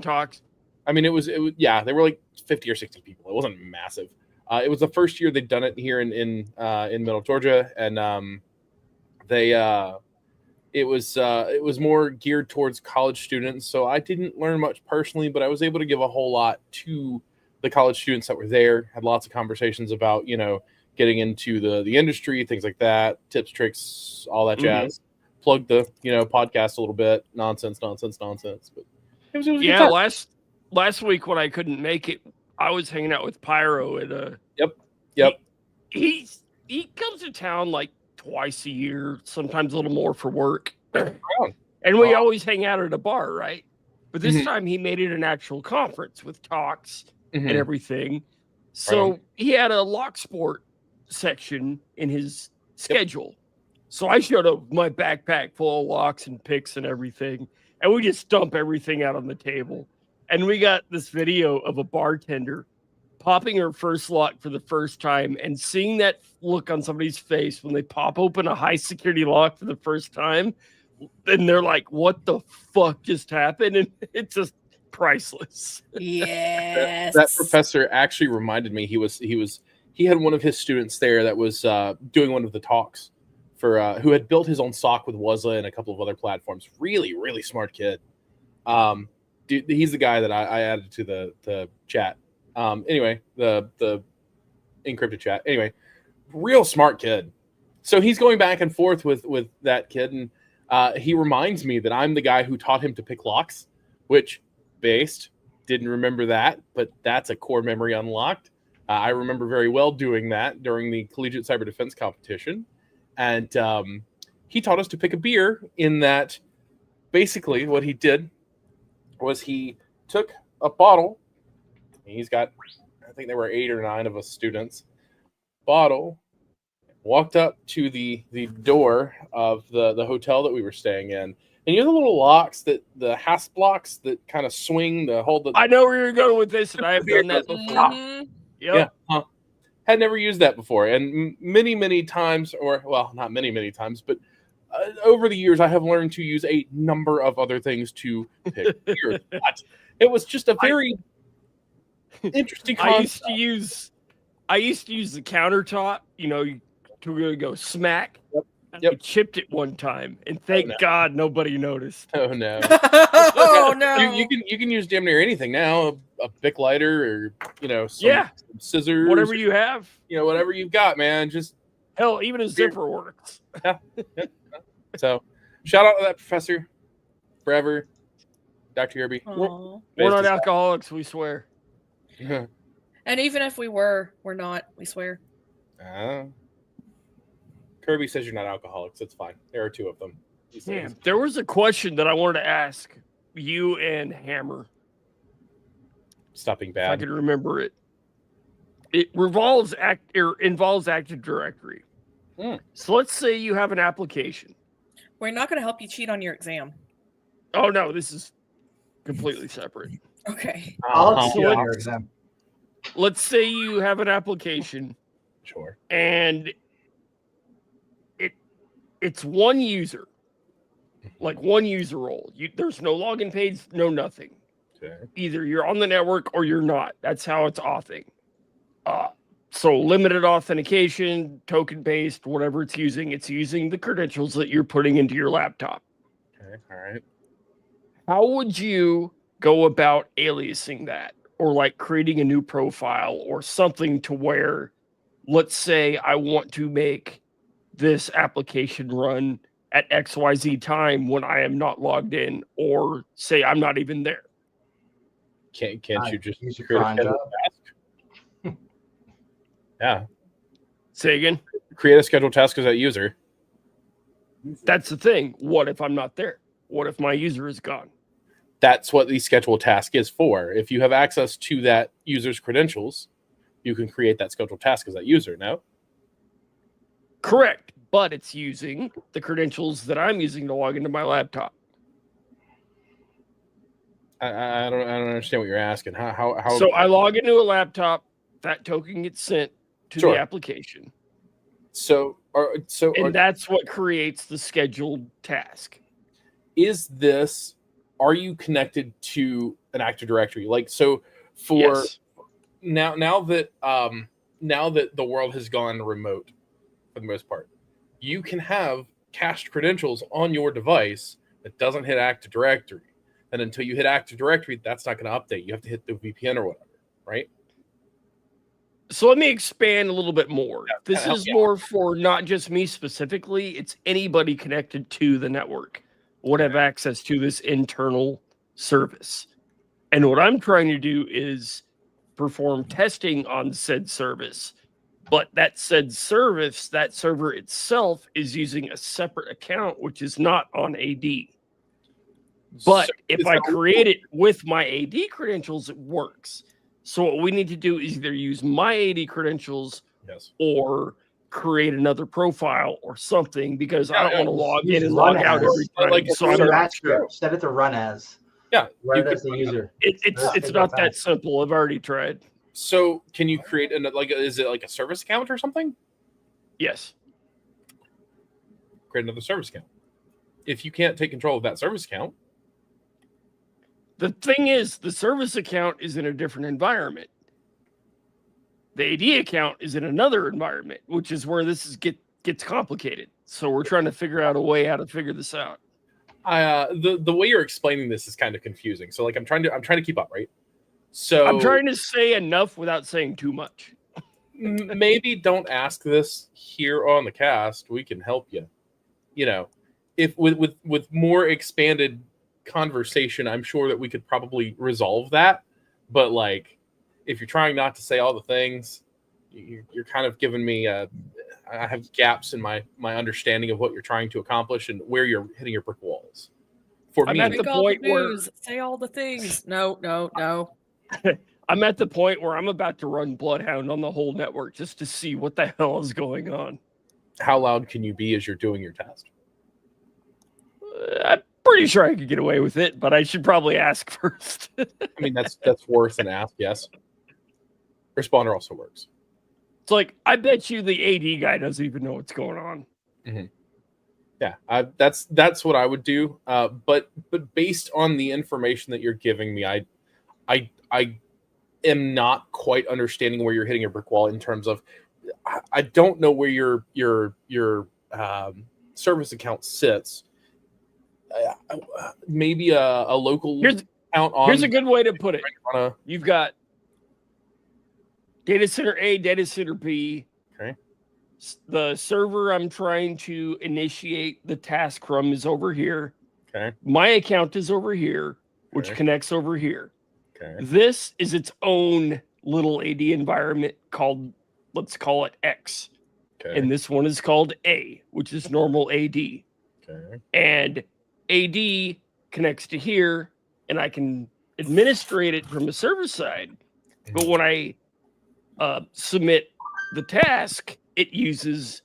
talks? I mean, it was yeah. They were like 50 or 60 people. It wasn't massive. It was the first year they'd done it here in Middle Georgia, and it was more geared towards college students. So I didn't learn much personally, but I was able to give a whole lot to the college students that were there. Had lots of conversations about getting into the industry, things like that, tips, tricks, all that jazz. Plugged the podcast a little bit, nonsense. But it was yeah. Last week when I couldn't make it, I was hanging out with Pyro at Yep. He comes to town like twice a year, sometimes a little more for work. And we always hang out at a bar, right? But this time he made it an actual conference with talks and everything. So he had a lock sport section in his schedule. So I showed up with my backpack full of locks and picks and everything. And we just dump everything out on the table. And we got this video of a bartender popping her first lock for the first time and seeing that look on somebody's face when they pop open a high security lock for the first time. And they're like, what the fuck just happened? And it's just priceless. Yes. that professor actually reminded me he had one of his students there that was doing one of the talks for who had built his own SOC with Wuzla and a couple of other platforms. Really, really smart kid. He's the guy that I added to the chat. Anyway, the encrypted chat. Anyway, real smart kid. So he's going back and forth with that kid, and he reminds me that I'm the guy who taught him to pick locks, which didn't remember that, but that's a core memory unlocked. I remember very well doing that during the collegiate cyber defense competition, and he taught us to pick a beer. In that, basically, what he did was he took a bottle. He's got, I think there were 8 or 9 of us students. Bottle, walked up to the door of the hotel that we were staying in. And you know the little locks, the hasp blocks that kind of swing to hold the... I know where you're going with this, and I have done that before. Yep. Yeah. Had never used that before. And many times, or, well, not many times, but over the years, I have learned to use a number of other things to pick beer. It was just a very interesting concept. I used to use the countertop, to really go smack. Yep. I chipped it one time, and thank God nobody noticed. Oh no! Oh no! You can use damn near anything now. A Bic lighter, or some scissors, whatever you have. Whatever you've got, man. Just hell, even a zipper works. Yeah. So, shout out to that professor, forever, Dr. Yerby. We're not alcoholics, we swear. And even if we were, we're not. We swear. Kirby says you're not alcoholics. It's fine. There are 2 of them. Damn, there was a question that I wanted to ask you and Hammer. Stop being bad. If I can remember it. It involves Active Directory. So let's say you have an application. We're not going to help you cheat on your exam. Oh no, this is completely separate. Okay. I'll cheat on your exam. Let's say you have an application. Sure. And it's one user, like one user role. There's no login page, no nothing. Okay. Either you're on the network or you're not. That's how it's authing. So limited authentication, token-based, whatever it's using the credentials that you're putting into your laptop. Okay, all right. How would you go about aliasing that, or like creating a new profile or something to where, let's say I want to make this application run at XYZ time when I am not logged in, or say I'm not even there? Can't you just use your create a cron scheduled job? task? Yeah. Say again? Create a scheduled task as that user. That's the thing. What if I'm not there? What if my user is gone? That's what the scheduled task is for. If you have access to that user's credentials, you can create that scheduled task as that user, no? Correct. But it's using the credentials that I'm using to log into my laptop. I don't understand what you're asking. How So I log into a laptop, that token gets sent to Sure. the application. And That's what creates the scheduled task. Are you connected to an Active Directory? Like, so for Yes. now that the world has gone remote for the most part, you can have cached credentials on your device that doesn't hit Active Directory. And until you hit Active Directory, that's not going to update. You have to hit the VPN or whatever, right? So let me expand a little bit more. Yeah, This is more for not just me specifically. It's anybody connected to the network would have access to this internal service. And what I'm trying to do is perform testing on said service. But that said service, that server itself is using a separate account, which is not on AD. But So if I create it with my AD credentials, it works. So what we need to do is either use my AD credentials or create another profile or something, because I don't want to log in and log out every time. Like, so I'm not sure. Set it to run as. Yeah, Run it as the user. It's not that simple. I've already tried. So can you create is it like a service account or something? Yes. Create another service account. If you can't take control of that service account, the thing is, the service account is in a different environment. The AD account is in another environment, which is where this gets complicated. So we're trying to figure out a way how to figure this out. The way you're explaining this is kind of confusing. So like I'm trying to keep up, right? So I'm trying to say enough without saying too much. Maybe don't ask this here on the cast. We can help you. You know, if with more expanded conversation, I'm sure that we could probably resolve that. But like, if you're trying not to say all the things, you're kind of giving me I have gaps in my understanding of what you're trying to accomplish and where you're hitting your brick walls. I'm at the point where say all the things. No. I'm at the point where I'm about to run Bloodhound on the whole network just to see what the hell is going on. How loud can you be as you're doing your test? I'm pretty sure I could get away with it, but I should probably ask first. I mean, that's worth an ask, yes. Responder also works. It's like, I bet you the AD guy doesn't even know what's going on. Mm-hmm. Yeah, that's what I would do. But based on the information that you're giving me, I am not quite understanding where you're hitting your brick wall in terms of I don't know where your service account sits. Maybe a local account on. Here's a good way to put it. You've got data center A, data center B. Okay. The server I'm trying to initiate the task from is over here. Okay. My account is over here, which connects over here. Okay. This is its own little AD environment called, let's call it X. Okay. And this one is called A, which is normal AD. Okay. And AD connects to here, and I can administrate it from a server side. But when I submit the task, it uses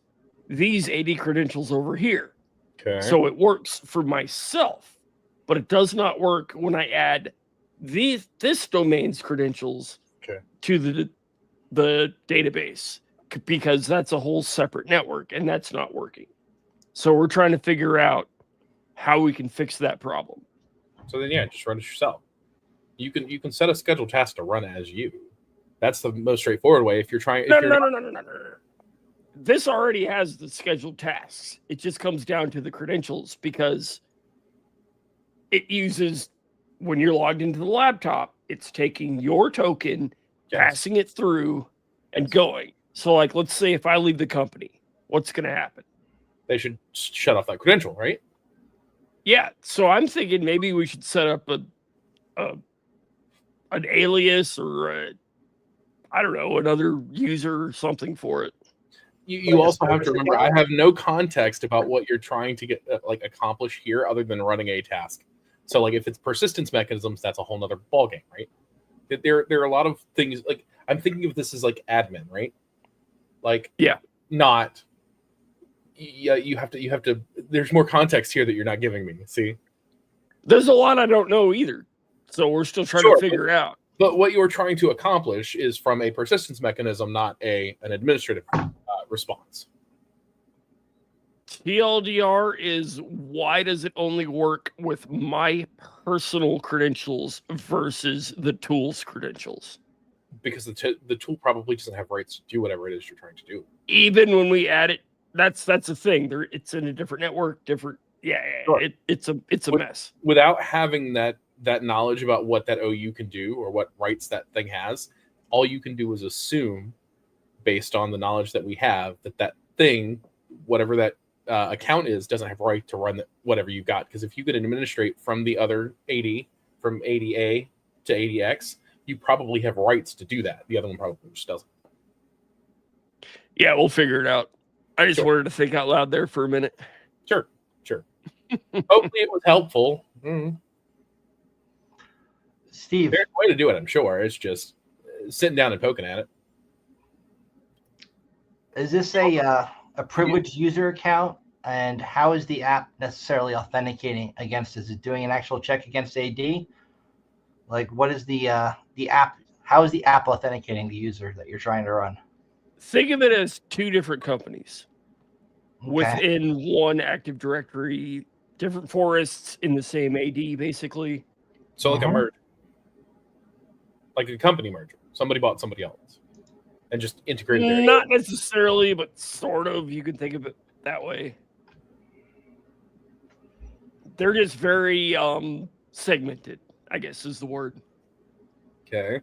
these AD credentials over here. Okay. So it works for myself, but it does not work when I add this domain's credentials to the database, because that's a whole separate network, and that's not working. So we're trying to figure out how we can fix that problem. So then, just run it yourself. You can set a scheduled task to run as you. That's the most straightforward way. If you're trying, No. This already has the scheduled tasks. It just comes down to the credentials because it uses, when you're logged into the laptop, it's taking your token, passing it through, and going. So, like, let's say if I leave the company, what's going to happen? They should shut off that credential, right? Yeah. So I'm thinking maybe we should set up an alias or I don't know, another user or something for it. You also have to remember, I have no context about what you're trying to get accomplish here other than running a task. So like if it's persistence mechanisms, that's a whole nother ballgame, right? There are a lot of things, like I'm thinking of this as like admin, right? Like not you have to there's more context here that you're not giving me. See? There's a lot I don't know either. So we're still trying to figure out. But what you're trying to accomplish is from a persistence mechanism, not an administrative response. TLDR is, why does it only work with my personal credentials versus the tool's credentials? Because the tool probably doesn't have rights to do whatever it is you're trying to do. Even when we add it, that's the thing. It's in a different network, different. Sure. It's a mess. Without having that knowledge about what that OU can do or what rights that thing has, all you can do is assume, based on the knowledge that we have, that thing, whatever that account is, doesn't have right to run whatever you got. Because if you could administrate from the other 80, from 80A to 80X, you probably have rights to do that. The other one probably just doesn't. Yeah, we'll figure it out. I just wanted to think out loud there for a minute. Sure. Hopefully it was helpful. Steve, there's a way to do it, I'm sure. It's just sitting down and poking at it. Is this a privileged user account? And how is the app necessarily authenticating against? Is it doing an actual check against AD? Like, what is the app? How is the app authenticating the user that you're trying to run? Think of it as two different companies within one Active Directory, different forests in the same AD, basically. So like a merge, like a company merger. Somebody bought somebody else and just integrated their Not necessarily, but sort of. You can think of it that way. They're just very segmented, I guess is the word. Okay.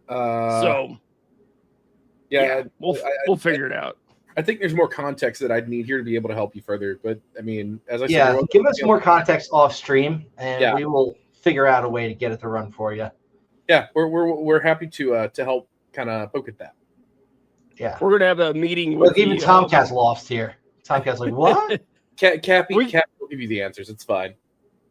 We'll figure it out. I think there's more context that I'd need here to be able to help you further. But I mean, as I said, give us more context off stream, and we will figure out a way to get it to run for you. Yeah, we're happy to help kind of poke at that. Yeah, we're gonna have a meeting with even Tomcat's lost here. Tomcat's like, what? Cappy will give you the answers. It's fine.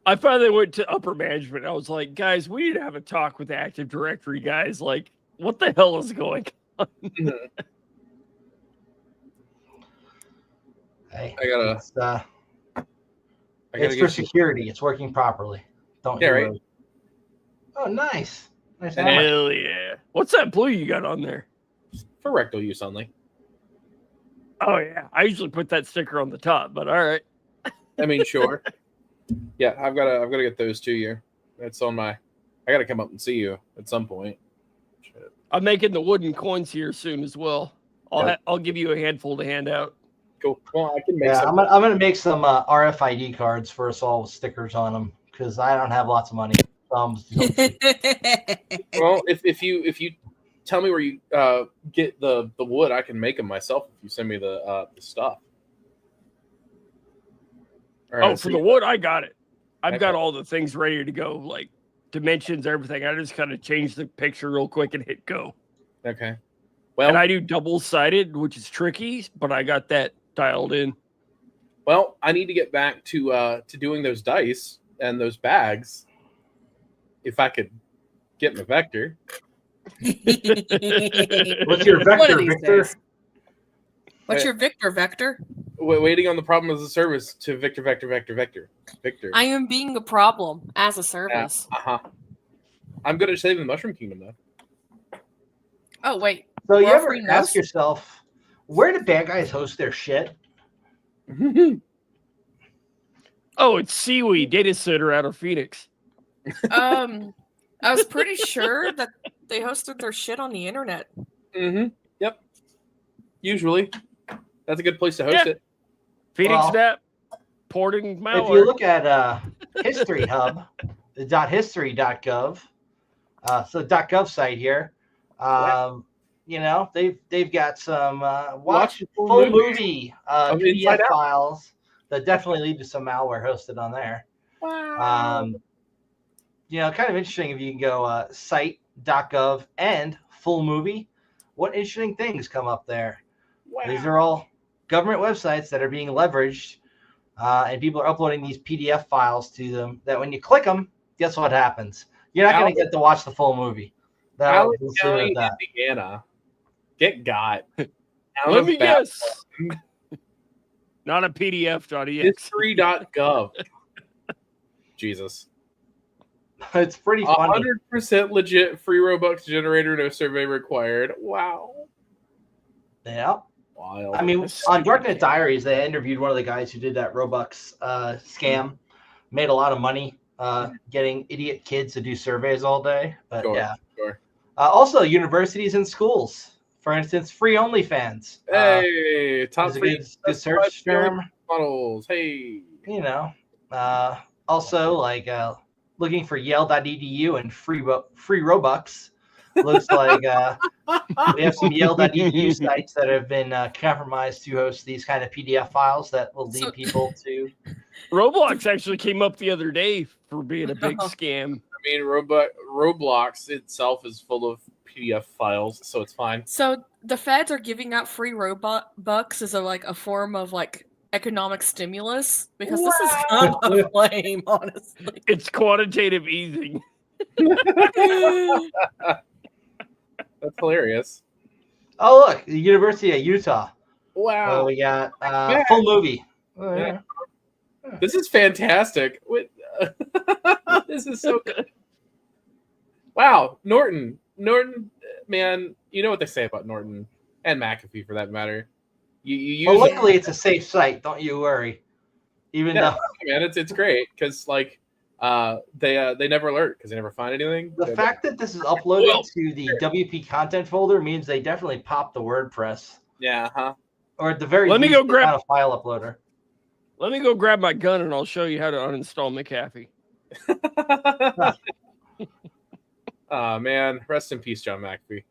I finally went to upper management. I was like, guys, we need to have a talk with the Active Directory guys. Like, what the hell is going on? Hey, it's for security. It's working properly. Right. Oh, nice. Hell yeah. What's that blue you got on there? For rectal use only. Oh yeah. I usually put that sticker on the top, but all right. I mean, sure. Yeah, I've got to get those to you. That's on my. I got to come up and see you at some point. Shit. I'm making the wooden coins here soon as well. I'll give you a handful to hand out. Cool. Well, I can make. I'm gonna make some RFID cards for us all with stickers on them because I don't have lots of money. Well, if you tell me where you get the wood, I can make them myself. If you send me the stuff. Right, for the wood, I got it. I've got all the things ready to go, like dimensions, everything. I just kind of change the picture real quick and hit go. Okay. Well, and I do double-sided, which is tricky, but I got that dialed in. Well, I need to get back to doing those dice and those bags. If I could get my vector. What's your vector, Victor? What's your vector? Waiting on the problem as a service to Victor. I am being a problem as a service. I'm good at saving the Mushroom Kingdom, though. Oh, wait. So you ever ask yourself, where do bad guys host their shit? Oh, it's Seaweed Data Center out of Phoenix. I was pretty sure that they hosted their shit on the internet. Mm-hmm. Yep. Usually, that's a good place to host it. Feeding Well, snap, porting malware. If you look at History Hub, the .history.gov, so .gov site here, you know, they've got some watch full movie PDF files that definitely lead to some malware hosted on there. Wow. You know, kind of interesting if you can go site.gov and full movie. What interesting things come up there? Wow. These are all government websites that are being leveraged, and people are uploading these PDF files to them that when you click them, guess what happens? You're not going to get to watch the full movie. Allen County, Indiana. Get got. Let me guess. Not a PDF.exe. History.gov. Jesus. It's pretty funny. 100% legit free Robux generator, no survey required. Wow. Yeah. Wild. I mean, on Darknet Diaries, they interviewed one of the guys who did that Robux scam, made a lot of money getting idiot kids to do surveys all day. But Sure. Also, universities and schools. For instance, free OnlyFans. Hey, top free good search term. Models. Hey. You know. Also, like looking for Yale.edu and free Robux. Looks like we have some Yale.edu sites that have been compromised to host these kind of PDF files that will lead people to. Roblox actually came up the other day for being a big scam. I mean, Roblox itself is full of PDF files, so it's fine. So the feds are giving out free Robux as a form of like economic stimulus because this is kind of lame, honestly. It's quantitative easing. That's hilarious. Oh, look, the University of Utah. Wow. We got full movie. Yeah. This is fantastic. This is so good. Wow. Norton, man, you know what they say about Norton and McAfee for that matter. Well, luckily it's a safe site. Don't you worry. Even though, man, it's great because like they never alert because they never find anything. The fact that this is uploaded to the WP content folder means they definitely popped the WordPress. Yeah, huh? Or at the very least, go grab a file uploader. Let me go grab my gun and I'll show you how to uninstall McAfee. Oh man, rest in peace, John McAfee.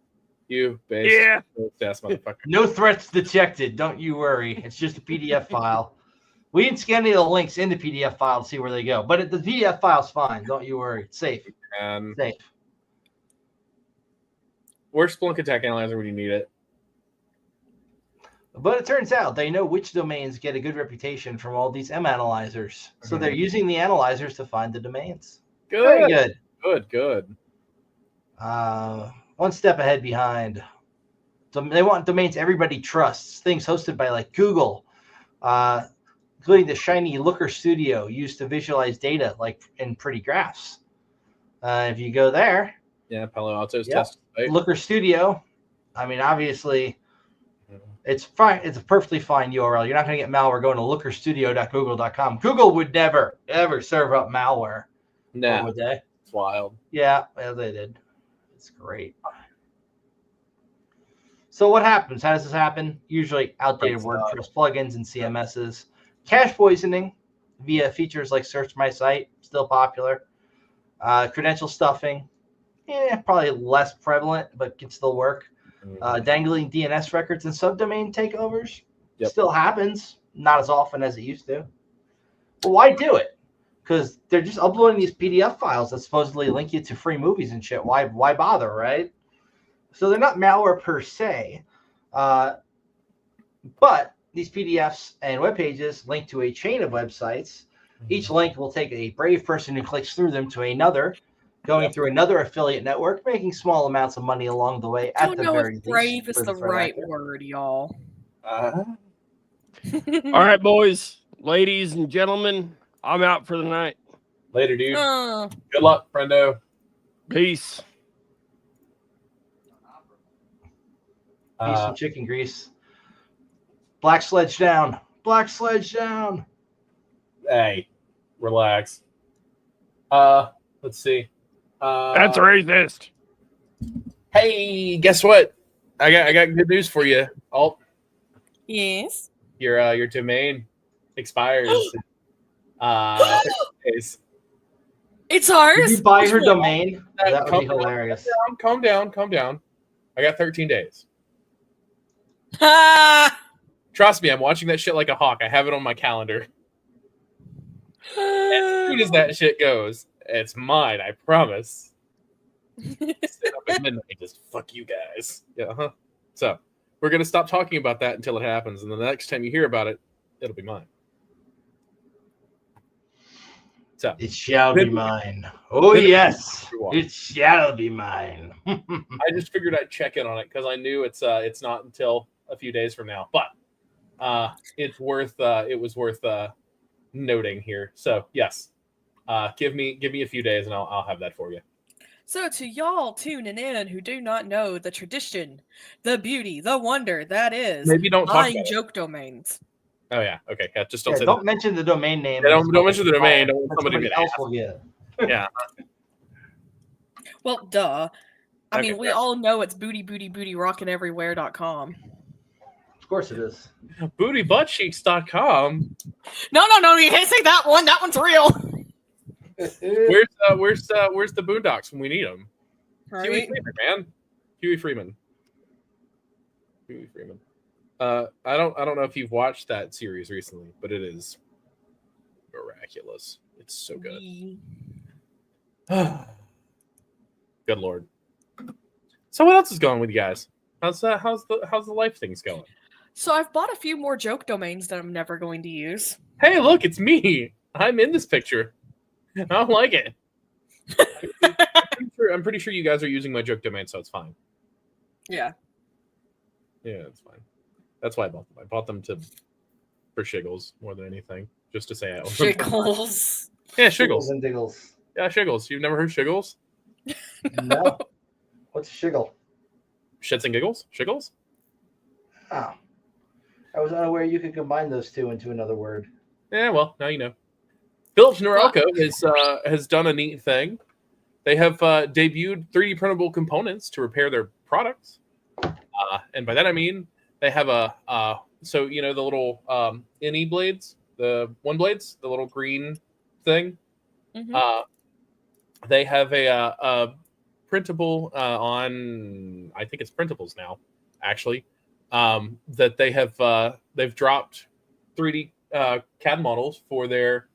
You base ass motherfucker. No threats detected. Don't you worry. It's just a PDF file. We didn't scan any of the links in the PDF file to see where they go, but the PDF file's fine. Don't you worry. It's safe. Safe. Where's Splunk Attack Analyzer when you need it? But it turns out they know which domains get a good reputation from all these M analyzers. So they're using the analyzers to find the domains. Good. Very good. Good. One step ahead behind. So they want domains everybody trusts, things hosted by like Google, including the shiny Looker Studio used to visualize data like in pretty graphs. If you go there. Yeah, Palo Alto's test site. Looker Studio. I mean, obviously, it's fine. It's a perfectly fine URL. You're not going to get malware going to lookerstudio.google.com. Google would never, ever serve up malware. No. Would they? It's wild. Yeah, they did. It's great. So what happens? How does this happen? Usually outdated WordPress plugins and CMSs. Cache poisoning via features like Search My Site, still popular. Credential stuffing, probably less prevalent, but can still work. Dangling DNS records and subdomain takeovers still happens, not as often as it used to. But why do it? Because they're just uploading these PDF files that supposedly link you to free movies and shit. Why bother, right? So they're not malware per se, but these PDFs and web pages link to a chain of websites. Each link will take a brave person who clicks through them to another, going through another affiliate network, making small amounts of money along the way. I don't know if brave is the right word, y'all. All right, boys, ladies, and gentlemen, I'm out for the night. Later, dude. Good luck, friendo. Peace. Piece of chicken grease. Black sledge down. Black sledge down. Hey, relax. Let's see. That's racist. Hey, guess what? I got good news for you. Oh, Yes. your domain expires. 30 days. It's ours. Did you buy her Which one? domain? That would be hilarious. Calm down. I got 13 days. Ah! Trust me, I'm watching that shit like a hawk. I have it on my calendar. As soon as that shit goes, it's mine. I promise. Sit up at midnight, just fuck you guys. Yeah. Huh? So we're gonna stop talking about that until it happens, and then the next time you hear about it, it'll be mine. So It shall be mine. Oh yes, it shall be mine. I just figured I'd check in on it because I knew it's not until a few days from now, but it was worth noting here. So yes, give me a few days and I'll have that for you. So to y'all tuning in who do not know the tradition, the beauty, the wonder that is Maybe don't talk buying about it. joke domains. Oh yeah, okay. Yeah, just don't Yeah, say don't that. mention the domain name. Yeah, don't mention the domain. Don't want somebody to get else asked. will get. Yeah. Well, duh. I Okay, mean, we fair. all know it's bootyrockineverywhere.com. Of course it is. Bootybutcheeks.com. No, you can't say that one. That one's real. Where's the Boondocks when we need them? Right? Huey Freeman, man. Huey Freeman. I don't know if you've watched that series recently, but it is miraculous. It's so good. Good Lord. So what else is going with you guys? How's the life things going? So I've bought a few more joke domains that I'm never going to use. Hey, look, it's me. I'm in this picture. I don't like it. I'm pretty sure you guys are using my joke domain, so it's fine. Yeah. Yeah, it's fine. That's why I bought them. I bought them for shiggles more than anything, just to say I own them. Shiggles. Yeah, shiggles. And diggles. Yeah, shiggles. You've never heard shiggles? No. What's a shiggle? Shits and giggles? Shiggles? Oh. I was unaware you could combine those two into another word. Yeah, well, now you know. Philips Norelco has done a neat thing. They have debuted 3D printable components to repair their products. And by that I mean they have so you know the little NE blades, the one blades, the little green thing. Mm-hmm. They have a printable on, I think it's printables now, actually, that they have they've dropped 3D CAD models for their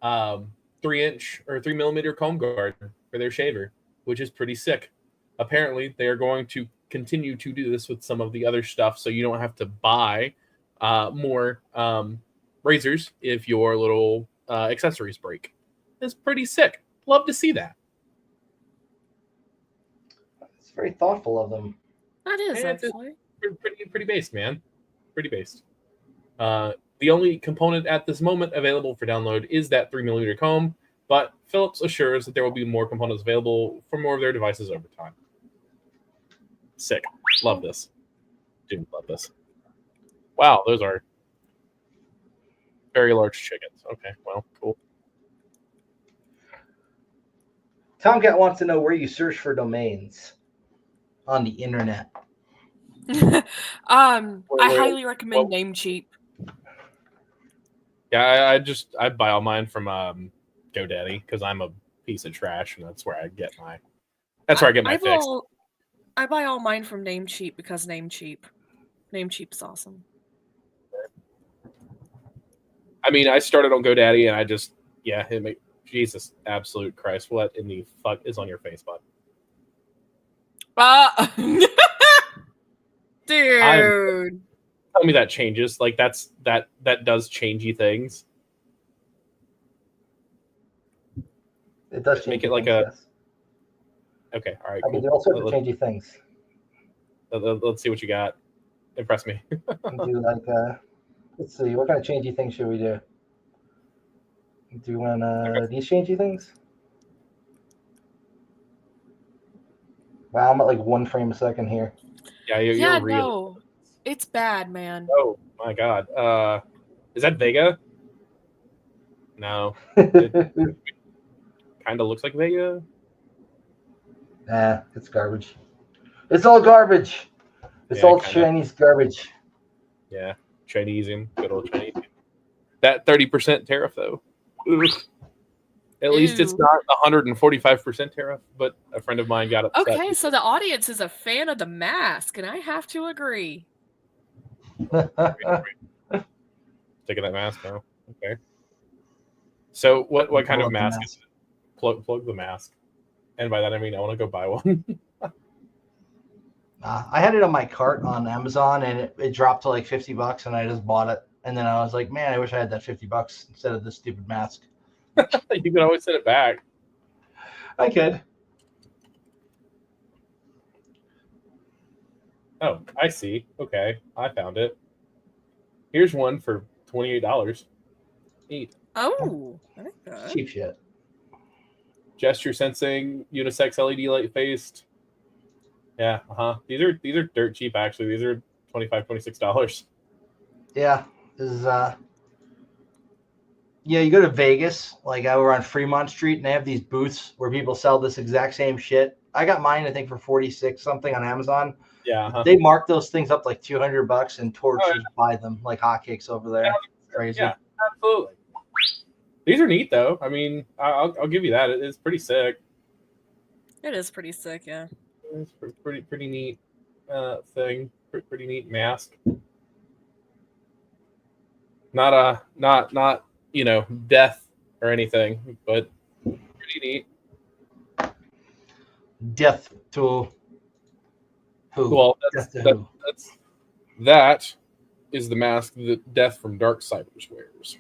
3-inch or 3mm comb guard for their shaver, which is pretty sick. Apparently, they are going to continue to do this with some of the other stuff, so you don't have to buy more razors if your little accessories break. It's pretty sick. Love to see that. It's very thoughtful of them. That is, Yeah, it's actually. pretty based, man. Pretty based. The only component at this moment available for download is that 3mm comb, but Philips assures that there will be more components available for more of their devices over time. Sick. Love this. Dude, love this. Wow, those are very large chickens. Okay, well, cool. Tomcat wants to know where you search for domains on the internet. I highly recommend Namecheap. Yeah, I buy all mine from GoDaddy because I'm a piece of trash, and that's where I get my fix. I buy all mine from Namecheap because Namecheap. Namecheap's awesome. I mean, I started on GoDaddy, and Jesus, absolute Christ, what in the fuck is on your face, bud? Dude. Tell me that changes. Like that does changey things. It does change. Make it like things, a. yes. Okay, all right, I cool. can do all sorts of changey things. Let's see what you got. Impress me. Do like let's see, what kind of changey things should we do? Do you want these changey things? Wow, I'm at like 1 frame a second here. Yeah, you're really. No, it's bad, man. Oh my god. Is that Vega? No. It kind of looks like Vega. It's garbage. It's all garbage. It's Yeah, all kinda. Chinese garbage. Yeah, Chinese, good old Chinese. That 30% tariff, though. Ugh. At least it's Ew. not 145% tariff, but a friend of mine got upset. Okay, so the audience is a fan of the mask, and I have to agree. Taking that mask now. Okay. So what kind of Plug the mask mask. is it? Plug the mask. And by that I mean I want to go buy one. I had it on my cart on Amazon, and it dropped to like $50, and I just bought it. And then I was like, man, I wish I had that $50 instead of this stupid mask. You can always send it back. I could. Oh, I see. Okay, I found it. Here's one for $28. Neat. Oh, I like that. Cheap shit. Gesture sensing, unisex LED light faced. Yeah, These are dirt cheap actually. These are $25, $26. Yeah. This is yeah, you go to Vegas, like over on Fremont Street, and they have these booths where people sell this exact same shit. I got mine, I think, for 46 something on Amazon. Yeah. They mark those things up like $200, and torches buy them like hotcakes over there. Crazy. Yeah, absolutely. These are neat though. I mean, I'll give you that. It's pretty sick. It is pretty sick, yeah. It's pretty neat thing. Pretty neat mask. Not death or anything, but pretty neat. Death to who? Well, Death to who? that is the mask that Death from Darksiders wears.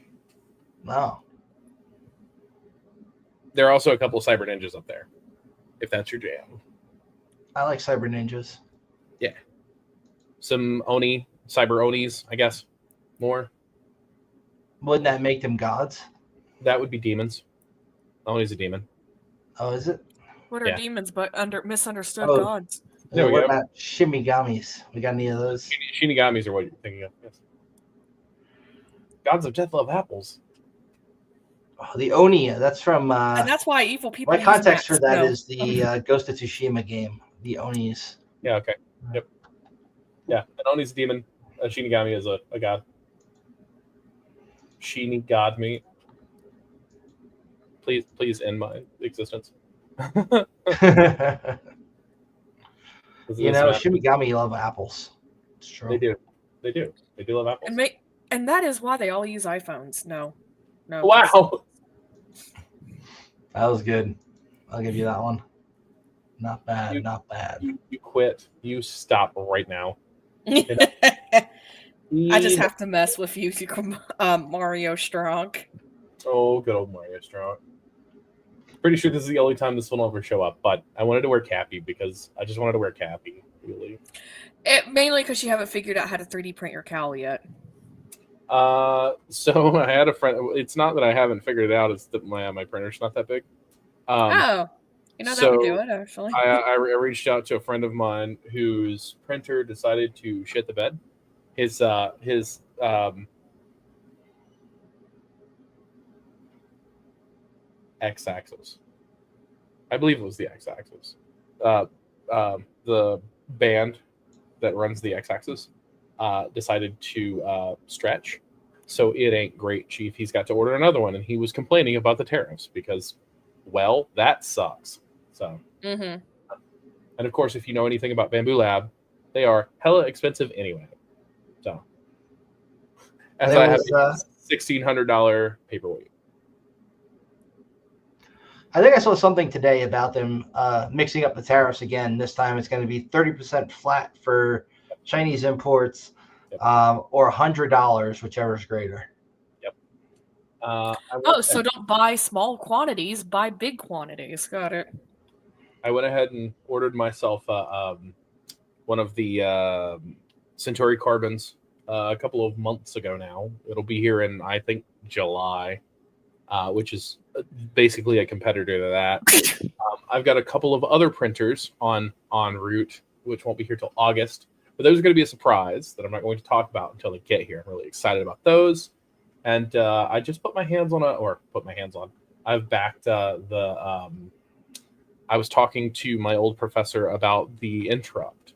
No. There are also a couple of Cyber Ninjas up there, if that's your jam. I like Cyber Ninjas. Yeah. Some Cyber Onis, I guess, more. Wouldn't that make them gods? That would be demons. Oni's a demon. Oh, is it? What are Yeah. demons but misunderstood Oh. gods? There we what go. about Shimigamis? We got any of those? Shinigamis are what you're thinking of. Yes. Gods of Death love apples. Oh, the Oni. That's from. And that's why evil people. My use context for masks. that No. is the Ghost of Tsushima game. The Onis. Yeah, okay. Yep. Yeah, an Oni's a demon. A Shinigami is a god. God me. Please end my existence. Shimigami love apples. It's true. They do. They do love apples. And that is why they all use iPhones. No. Wow. That was good. I'll give you that one. Not bad. Not bad. You quit. You stop right now. I just have to mess with you, Mario Strong. Oh, good old Mario Strong. Pretty sure this is the only time this one will ever show up, but I wanted to wear Cappy because I just wanted to wear Cappy, really. Mainly because you haven't figured out how to 3D print your cowl yet. So I had a friend. It's not that I haven't figured it out. It's that my printer's not that big. That would do it, actually. I reached out to a friend of mine whose printer decided to shit the bed. His X-axis. I believe it was the X-axis. The band that runs the X-axis decided to stretch. So it ain't great, Chief. He's got to order another one, and he was complaining about the tariffs because, well, that sucks. So, Mm-hmm. And of course, if you know anything about Bamboo Lab, they are hella expensive anyway. So, as I have a $1,600 paperweight. I think I saw something today about them mixing up the tariffs again. This time it's going to be 30% flat for Chinese imports, or $100, whichever is greater. Yep. So don't buy small quantities, buy big quantities. Got it. I went ahead and ordered myself one of the Centauri carbons a couple of months ago now. It'll be here in, I think, July, which is basically a competitor to that. I've got a couple of other printers on route, which won't be here till August. But those are going to be a surprise that I'm not going to talk about until they get here. I'm really excited about those. And I just put my hands on I've backed I I was talking to my old professor about the Interrupt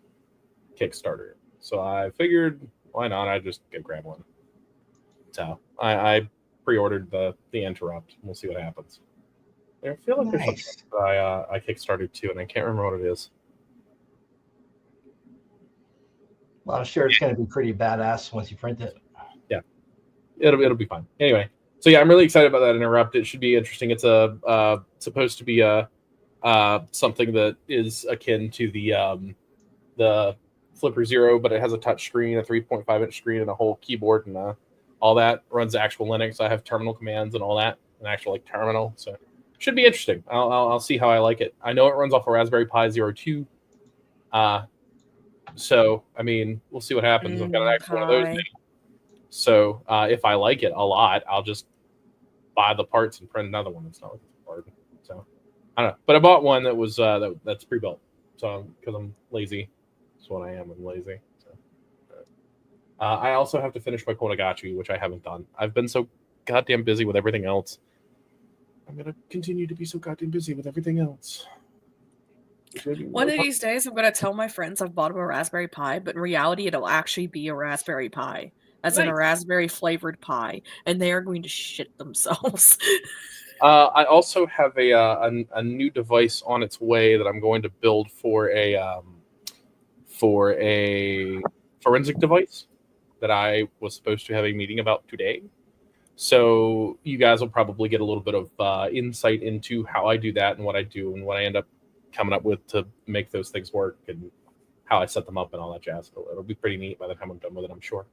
Kickstarter. So I figured, why not? I just go grab one. So I pre-ordered the Interrupt. We'll see what happens. I feel like there's something that I kickstarted too, and I can't remember what it is. Well, I'm sure it's going to be pretty badass once you print it. Yeah, it'll be fine. Anyway, so yeah, I'm really excited about that Interrupt. It should be interesting. It's supposed to be something that is akin to the Flipper Zero, but it has a touch screen, a 3.5-inch screen, and a whole keyboard, and all that runs actual Linux. I have terminal commands and all that, an actual like terminal. So should be interesting. I'll see how I like it. I know it runs off a Raspberry Pi 02. So I mean, we'll see what happens. I've got an actual one of those things. So if I like it a lot, I'll just buy the parts and print another one. It's not like it's hard. So I don't know. But I bought one that was that's pre-built. So because I'm lazy. That's what I am. I'm lazy. So I also have to finish my Konagachi, which I haven't done. I've been so goddamn busy with everything else. I'm going to continue to be so goddamn busy with everything else. One of these days, I'm going to tell my friends I've bought them a Raspberry Pi, but in reality, it'll actually be a Raspberry Pi, as in a raspberry-flavored pie, and they are going to shit themselves. I also have a new device on its way that I'm going to build for a forensic device that I was supposed to have a meeting about today. So you guys will probably get a little bit of insight into how I do that and what I do and what I end up coming up with to make those things work and how I set them up and all that jazz. It'll be pretty neat by the time I'm done with it, I'm sure.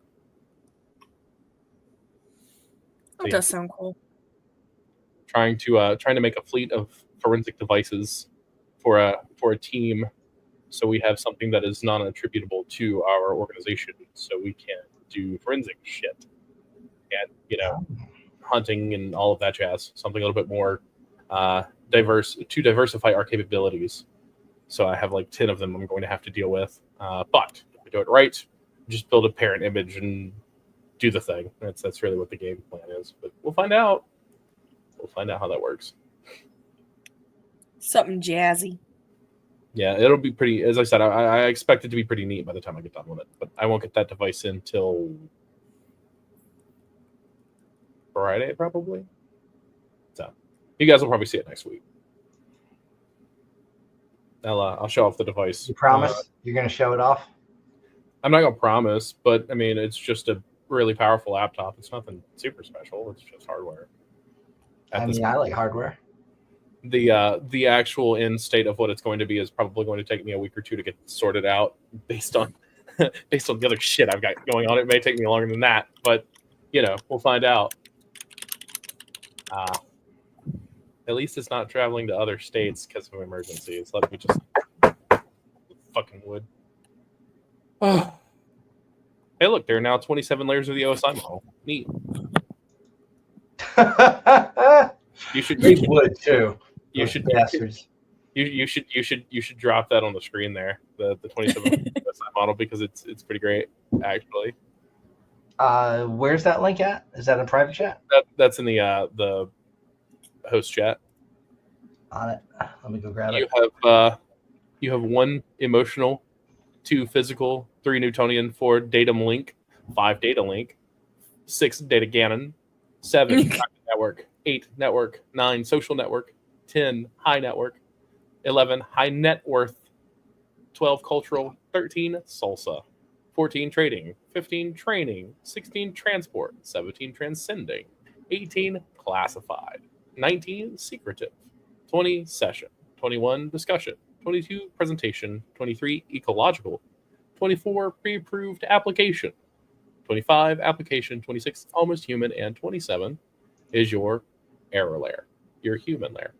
That does sound cool. Trying to make a fleet of forensic devices for a team, so we have something that is non-attributable to our organization, so we can do forensic shit and hunting and all of that jazz. Something a little bit more diverse to diversify our capabilities. So I have like 10 of them I'm going to have to deal with. But if we do it right, just build a parent image and do the thing. That's really what the game plan is. But we'll find out. We'll find out how that works. Something jazzy. Yeah, it'll be pretty. As I said, I expect it to be pretty neat by the time I get done with it. But I won't get that device in till Friday, probably. So you guys will probably see it next week. I'll show off the device. You promise you're going to show it off? I'm not going to promise, but I mean, it's just a really powerful laptop. It's nothing super special. It's just hardware. I like hardware. The actual end state of what it's going to be is probably going to take me a week or two to get sorted out based on the other shit I've got going on. It may take me longer than that, but we'll find out. At least it's not traveling to other states because of emergencies. Let me just fucking wood. Oh. Hey, look, there are now 27 layers of the OSI model. Neat. You should would too. You should bastards. You should drop that on the screen there, the 27 OSI model, because it's pretty great actually. Where's that link at? Is that in private chat? That's in the host chat. On it. Let me go grab it. You have 1 emotional, 2 physical, 3 Newtonian, 4 datum link, 5 data link, 6 data Gannon, 7 network, 8 network, 9 social network, 10 high network, 11 high net worth, 12 cultural, 13 salsa, 14 trading, 15 training, 16 transport, 17 transcending, 18 classified, 19 secretive, 20 session, 21 discussion, 22 presentation, 23 ecological, 24 pre-approved application, 25 application, 26 almost human, and 27 is your error layer, your human layer.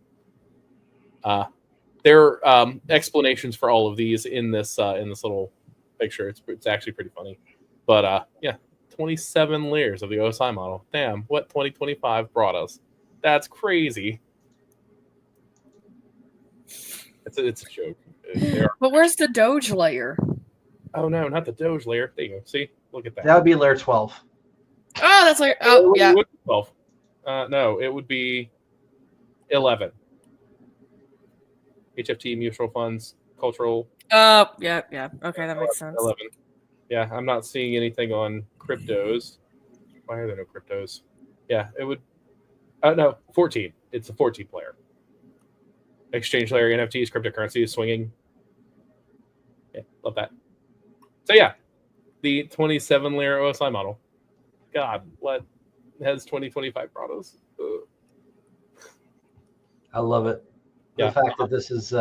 There are explanations for all of these in this little picture. It's actually pretty funny, but 27 layers of the OSI model. Damn, what 2025 brought us. That's crazy. It's a joke. But where's the DOGE layer? Oh no, not the DOGE layer. There you go. See, look at that. That would be layer 12. Oh, that's like yeah. It would be 12. No, it would be 11. HFT, mutual funds, cultural. Yeah. Okay, that makes sense. 11. Yeah, I'm not seeing anything on cryptos. Why are there no cryptos? Yeah, it would. No, 14. It's a 14 player. Exchange layer, NFTs, cryptocurrencies, swinging. Yeah, love that. So yeah, the 27 layer OSI model. God, what has 2025 brought us? I love it. The Yeah. fact that this is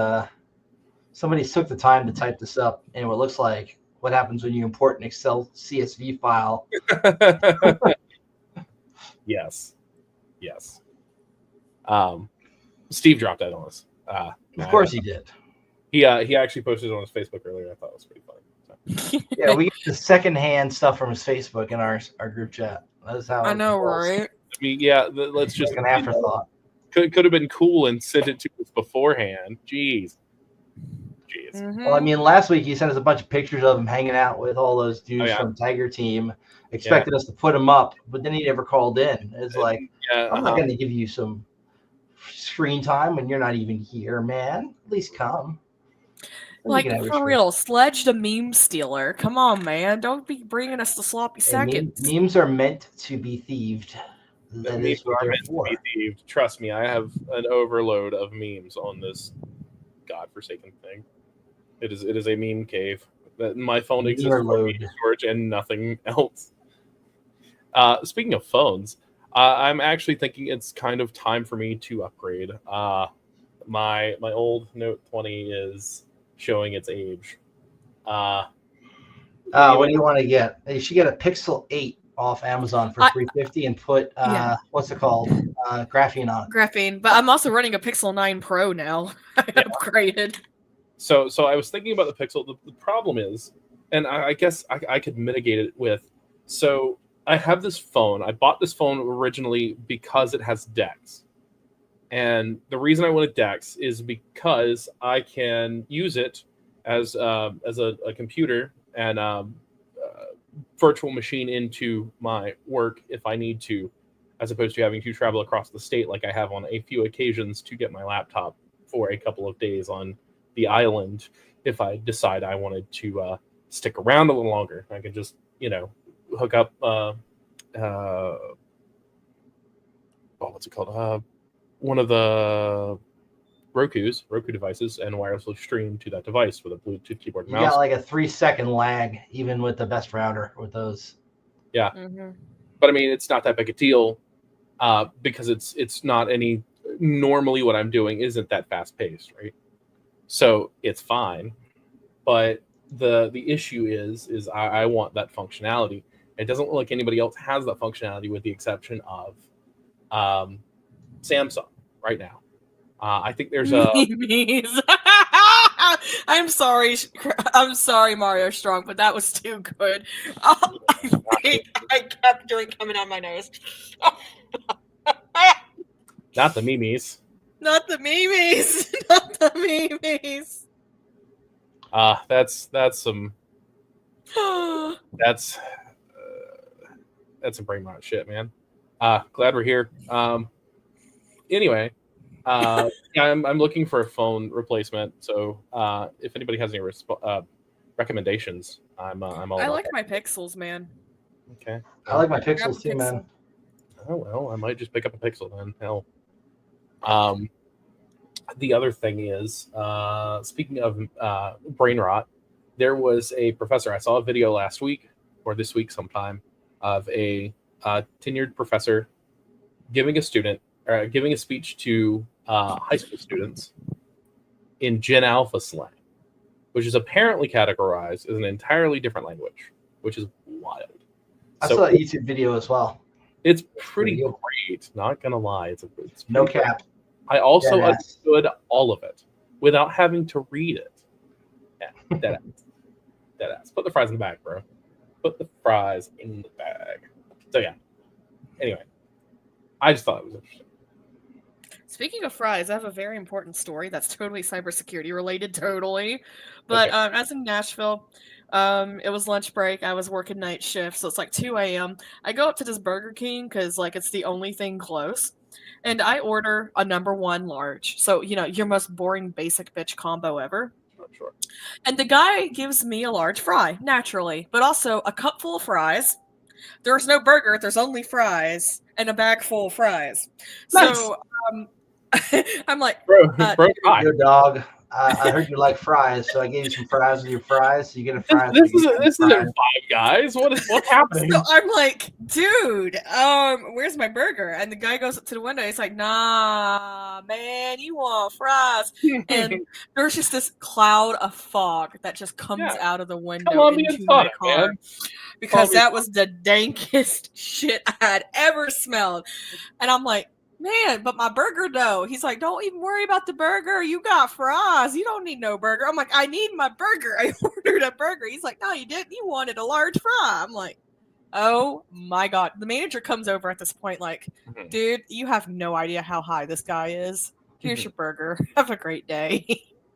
somebody took the time to type this up, and what looks like what happens when you import an Excel CSV file. Yes. Steve dropped that on us. Of course he did. He actually posted it on his Facebook earlier. I thought it was pretty funny. So. Yeah, we get the secondhand stuff from his Facebook in our group chat. That's how I know, rolls. right? I mean, yeah. Let's just Like an afterthought. Could have been cool and sent it to us beforehand. Jeez. Mhm. Well, I mean, last week he sent us a bunch of pictures of him hanging out with all those dudes from Tiger Team. Expected us to put him up, but then he never called in. It's like, I'm not going to give you some screen time when you're not even here, man. At least come. Like, for real, Sledge the meme stealer. Come on, man. Don't be bringing us the sloppy seconds. Memes are meant to be thieved. That is what they're for. Trust me, I have an overload of memes on this godforsaken thing. It is a meme cave. My phone exists for meme storage and nothing else. Speaking of phones, I'm actually thinking it's kind of time for me to upgrade. My old Note 20 is showing its age. What do you want to get? You should get a Pixel 8 off Amazon for $350 and put what's it called? Graphene on it. Graphene, but I'm also running a Pixel 9 Pro now. I upgraded. So I was thinking about the Pixel. The problem is, and I guess I could mitigate it with. So I have this phone. I bought this phone originally because it has DeX, and the reason I wanted DeX is because I can use it as a computer and virtual machine into my work if I need to, as opposed to having to travel across the state like I have on a few occasions to get my laptop for a couple of days on the island if I decide I wanted to stick around a little longer. I could just, hook up what's it called? One of the Roku devices and wirelessly stream to that device with a Bluetooth keyboard and mouse. You got like a 3-second lag even with the best router with those. Yeah. But I mean, it's not that big a deal because it's not any. Normally what I'm doing isn't that fast paced, right? So it's fine, but the issue is I want that functionality. It doesn't look like anybody else has that functionality with the exception of Samsung right now. I think there's a. I'm sorry, Mario Strong, but that was too good. I kept doing coming out my nose. Not the memes. Not the memes. Not the memes. That's some. That's some brain rot shit, man. Glad we're here. Anyway, I'm looking for a phone replacement. So if anybody has any recommendations, I'm all. I like my Pixels, man. Okay. I like my Pixels too, man. Oh well, I might just pick up a Pixel then. Hell. The other thing is, speaking of brain rot, there was a professor. I saw a video last week or this week sometime of a tenured professor giving a speech to high school students in Gen Alpha slang, which is apparently categorized as an entirely different language, which is wild. I saw that YouTube video as well. It's pretty great, not gonna lie. It's no cap. I also understood all of it without having to read it. Yeah, dead ass. Put the fries in the bag, bro. Put the fries in the bag. So yeah. Anyway, I just thought it was interesting. Speaking of fries, I have a very important story that's totally cybersecurity related, totally. But okay. As in Nashville, it was lunch break. I was working night shift, so it's like 2 a.m. I go up to this Burger King because like it's the only thing close. And I order a #1 large. So, your most boring basic bitch combo ever. Sure. And the guy gives me a large fry, naturally, but also a cup full of fries. There's no burger, there's only fries, and a bag full of fries. Nice. So I'm like, bro, hi. Your dog. I heard you like fries, so I gave you some fries with your fries. So you get a fries. This isn't Five Guys. What's happening? So I'm like, dude, where's my burger? And the guy goes up to the window. He's like, nah, man, you want fries? And there's just this cloud of fog that just comes out of the window into my car. Man. Because that was the dankest shit I had ever smelled. And I'm like, man, but my burger though. He's like, don't even worry about the burger. You got fries. You don't need no burger. I'm like, I need my burger. I ordered a burger. He's like, no, you didn't. You wanted a large fry. I'm like, oh my God. The manager comes over at this point like, dude, you have no idea how high this guy is. Here's your burger. Have a great day.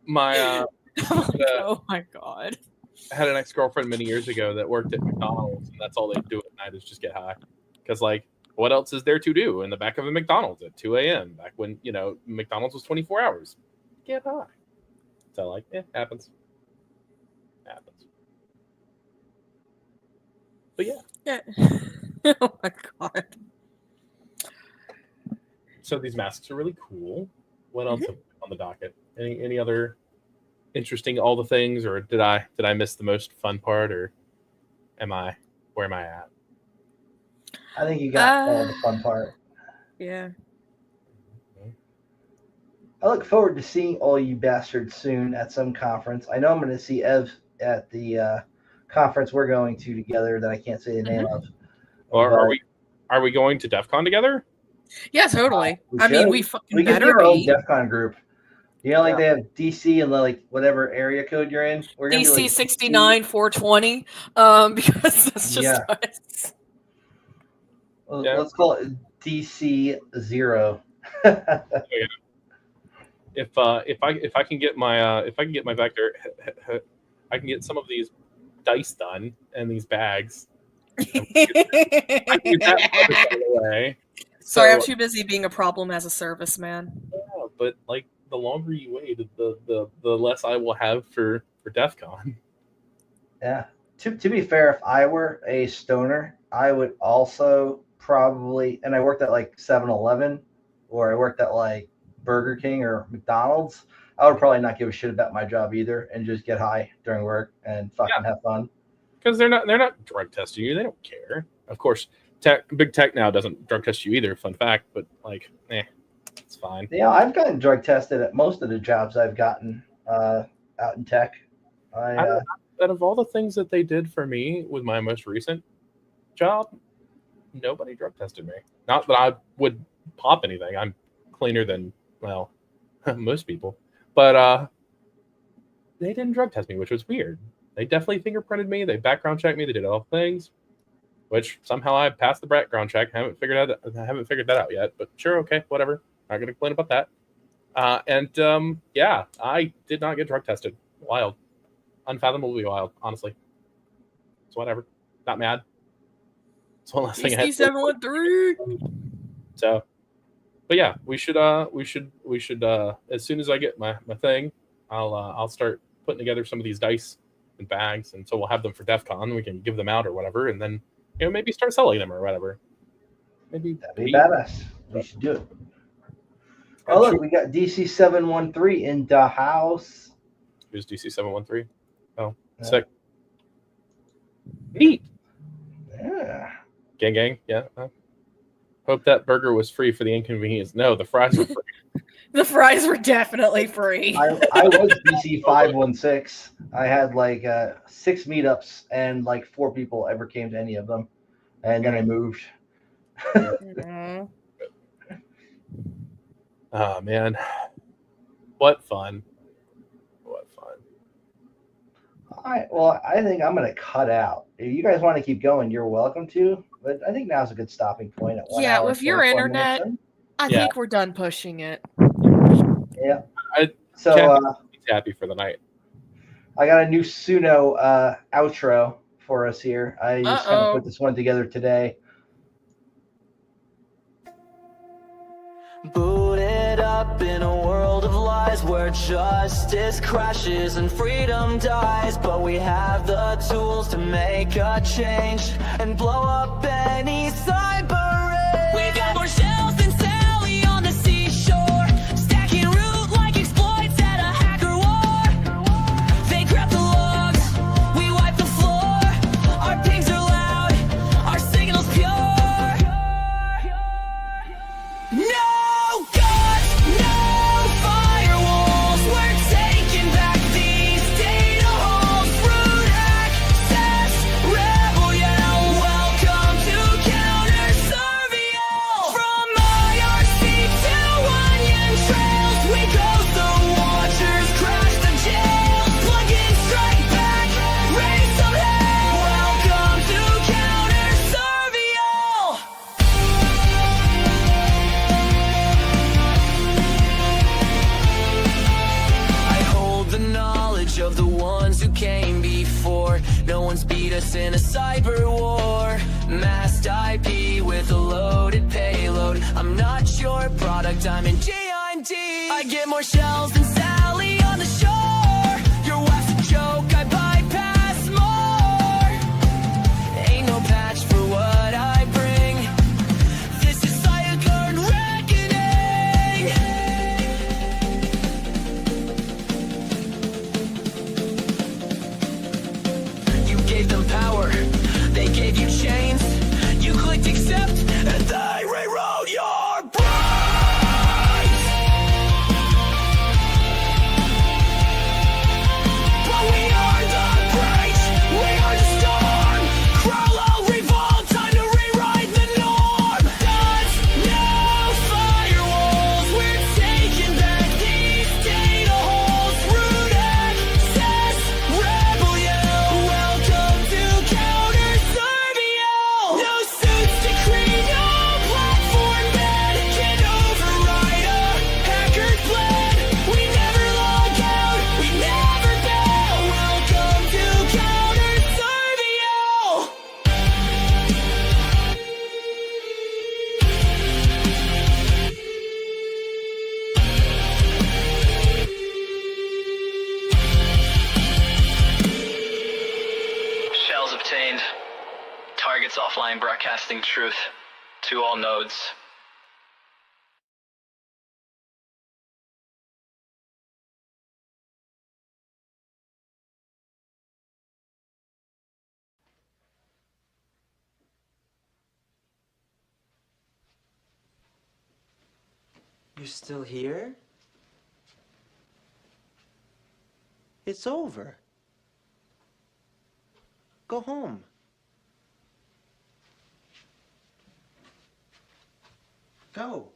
My oh my God. I had an ex-girlfriend many years ago that worked at McDonald's, and that's all they do at night is just get high. Because, like, what else is there to do in the back of a McDonald's at 2 a.m. back when, McDonald's was 24 hours? Get high. So, like, happens. But yeah. Oh my God. So these masks are really cool. What else on the docket? Any other interesting all the things, or did I miss the most fun part, or where am I at? I think you got all the fun part. Yeah. I look forward to seeing all you bastards soon at some conference. I know I'm going to see Ev at the conference we're going to together that I can't say the name of. Or are we going to DEF CON together? Yeah, totally. We fucking we better our own be. DEF CON group. They have DC and like whatever area code you're in. We're gonna DC do like 69 420. Because that's just us. Well, let's call it DC 0. If I can get my vector, I can get some of these dice done and these bags. I can get that away. Sorry, I'm too busy being a problem as a service man. Yeah, but like the longer you wait, the less I will have for DEF CON. Yeah. To be fair, if I were a stoner, I would also probably, and I worked at like 7-Eleven or I worked at like Burger King or McDonald's, I would probably not give a shit about my job either and just get high during work and fucking have fun. Because they're not drug testing you. They don't care. Of course, big tech now doesn't drug test you either. Fun fact, but like, it's fine. Yeah, I've gotten drug tested at most of the jobs I've gotten out in tech. Out of all the things that they did for me with my most recent job, nobody drug tested me. Not that I would pop anything. I'm cleaner than, well, most people. But they didn't drug test me, which was weird. They definitely fingerprinted me. They background checked me. They did all things, which somehow I passed the background check. I haven't figured that out yet. But sure, okay, whatever. Not going to complain about that. I did not get drug tested. Wild. Unfathomably wild, honestly. So whatever. Not mad. It's one last thing I had. 713. So, but yeah, we should as soon as I get my thing, I'll start putting together some of these dice and bags, and so we'll have them for DEF CON. We can give them out or whatever, and then maybe start selling them or whatever. Maybe that'd be badass. We should do it. Oh look, we got DC 713 in the house. Who's DC 713? Oh, sick. Neat. Yeah. Gang. Yeah. Hope that burger was free for the inconvenience. No, the fries were free. The fries were definitely free. I was DC 516. I had like 6 meetups and like 4 people ever came to any of them, and then I moved. Oh man, what fun! All right, well, I think I'm going to cut out. If you guys want to keep going, you're welcome to. But I think now's a good stopping point. At 1 hour, with your internet, I think we're done pushing it. Yeah. So he's happy for the night. I got a new Suno outro for us here. I just kind of put this one together today. Booted up in a world of lies where justice crashes and freedom dies. But we have the tools to make a change and blow up any cyber ring. We got more shells than Sally on the seashore, stacking root like exploits at a hacker war. They grab the logs, we wipe the floor. Our pings are loud, our signal's pure. No! Of the ones who came before, no one's beat us in a cyber war. Masked IP with a loaded payload. I'm not your product, I'm in GIMD. I get more shells than Sally on the shore. Your wife's a joke, I bypass more. Ain't no patch for what I bring. This is Cyclone Reckoning. Gave them power, they gave you chains. You clicked accept, and they rewrote your brains. But we are the breach, we are the storm. Crawl out, revolt, time to rewrite the norm. Guns, no firewalls, we're taking back these data holes. Root access, rebellion. Welcome to CounterSurveil. No suits decree, no platform ban can override our hacker's plan. We never log out, we never bail. Welcome to CounterSurveil. Shells obtained. Targets offline broadcasting truth to all nodes. You're still here? It's over. Go home. Go.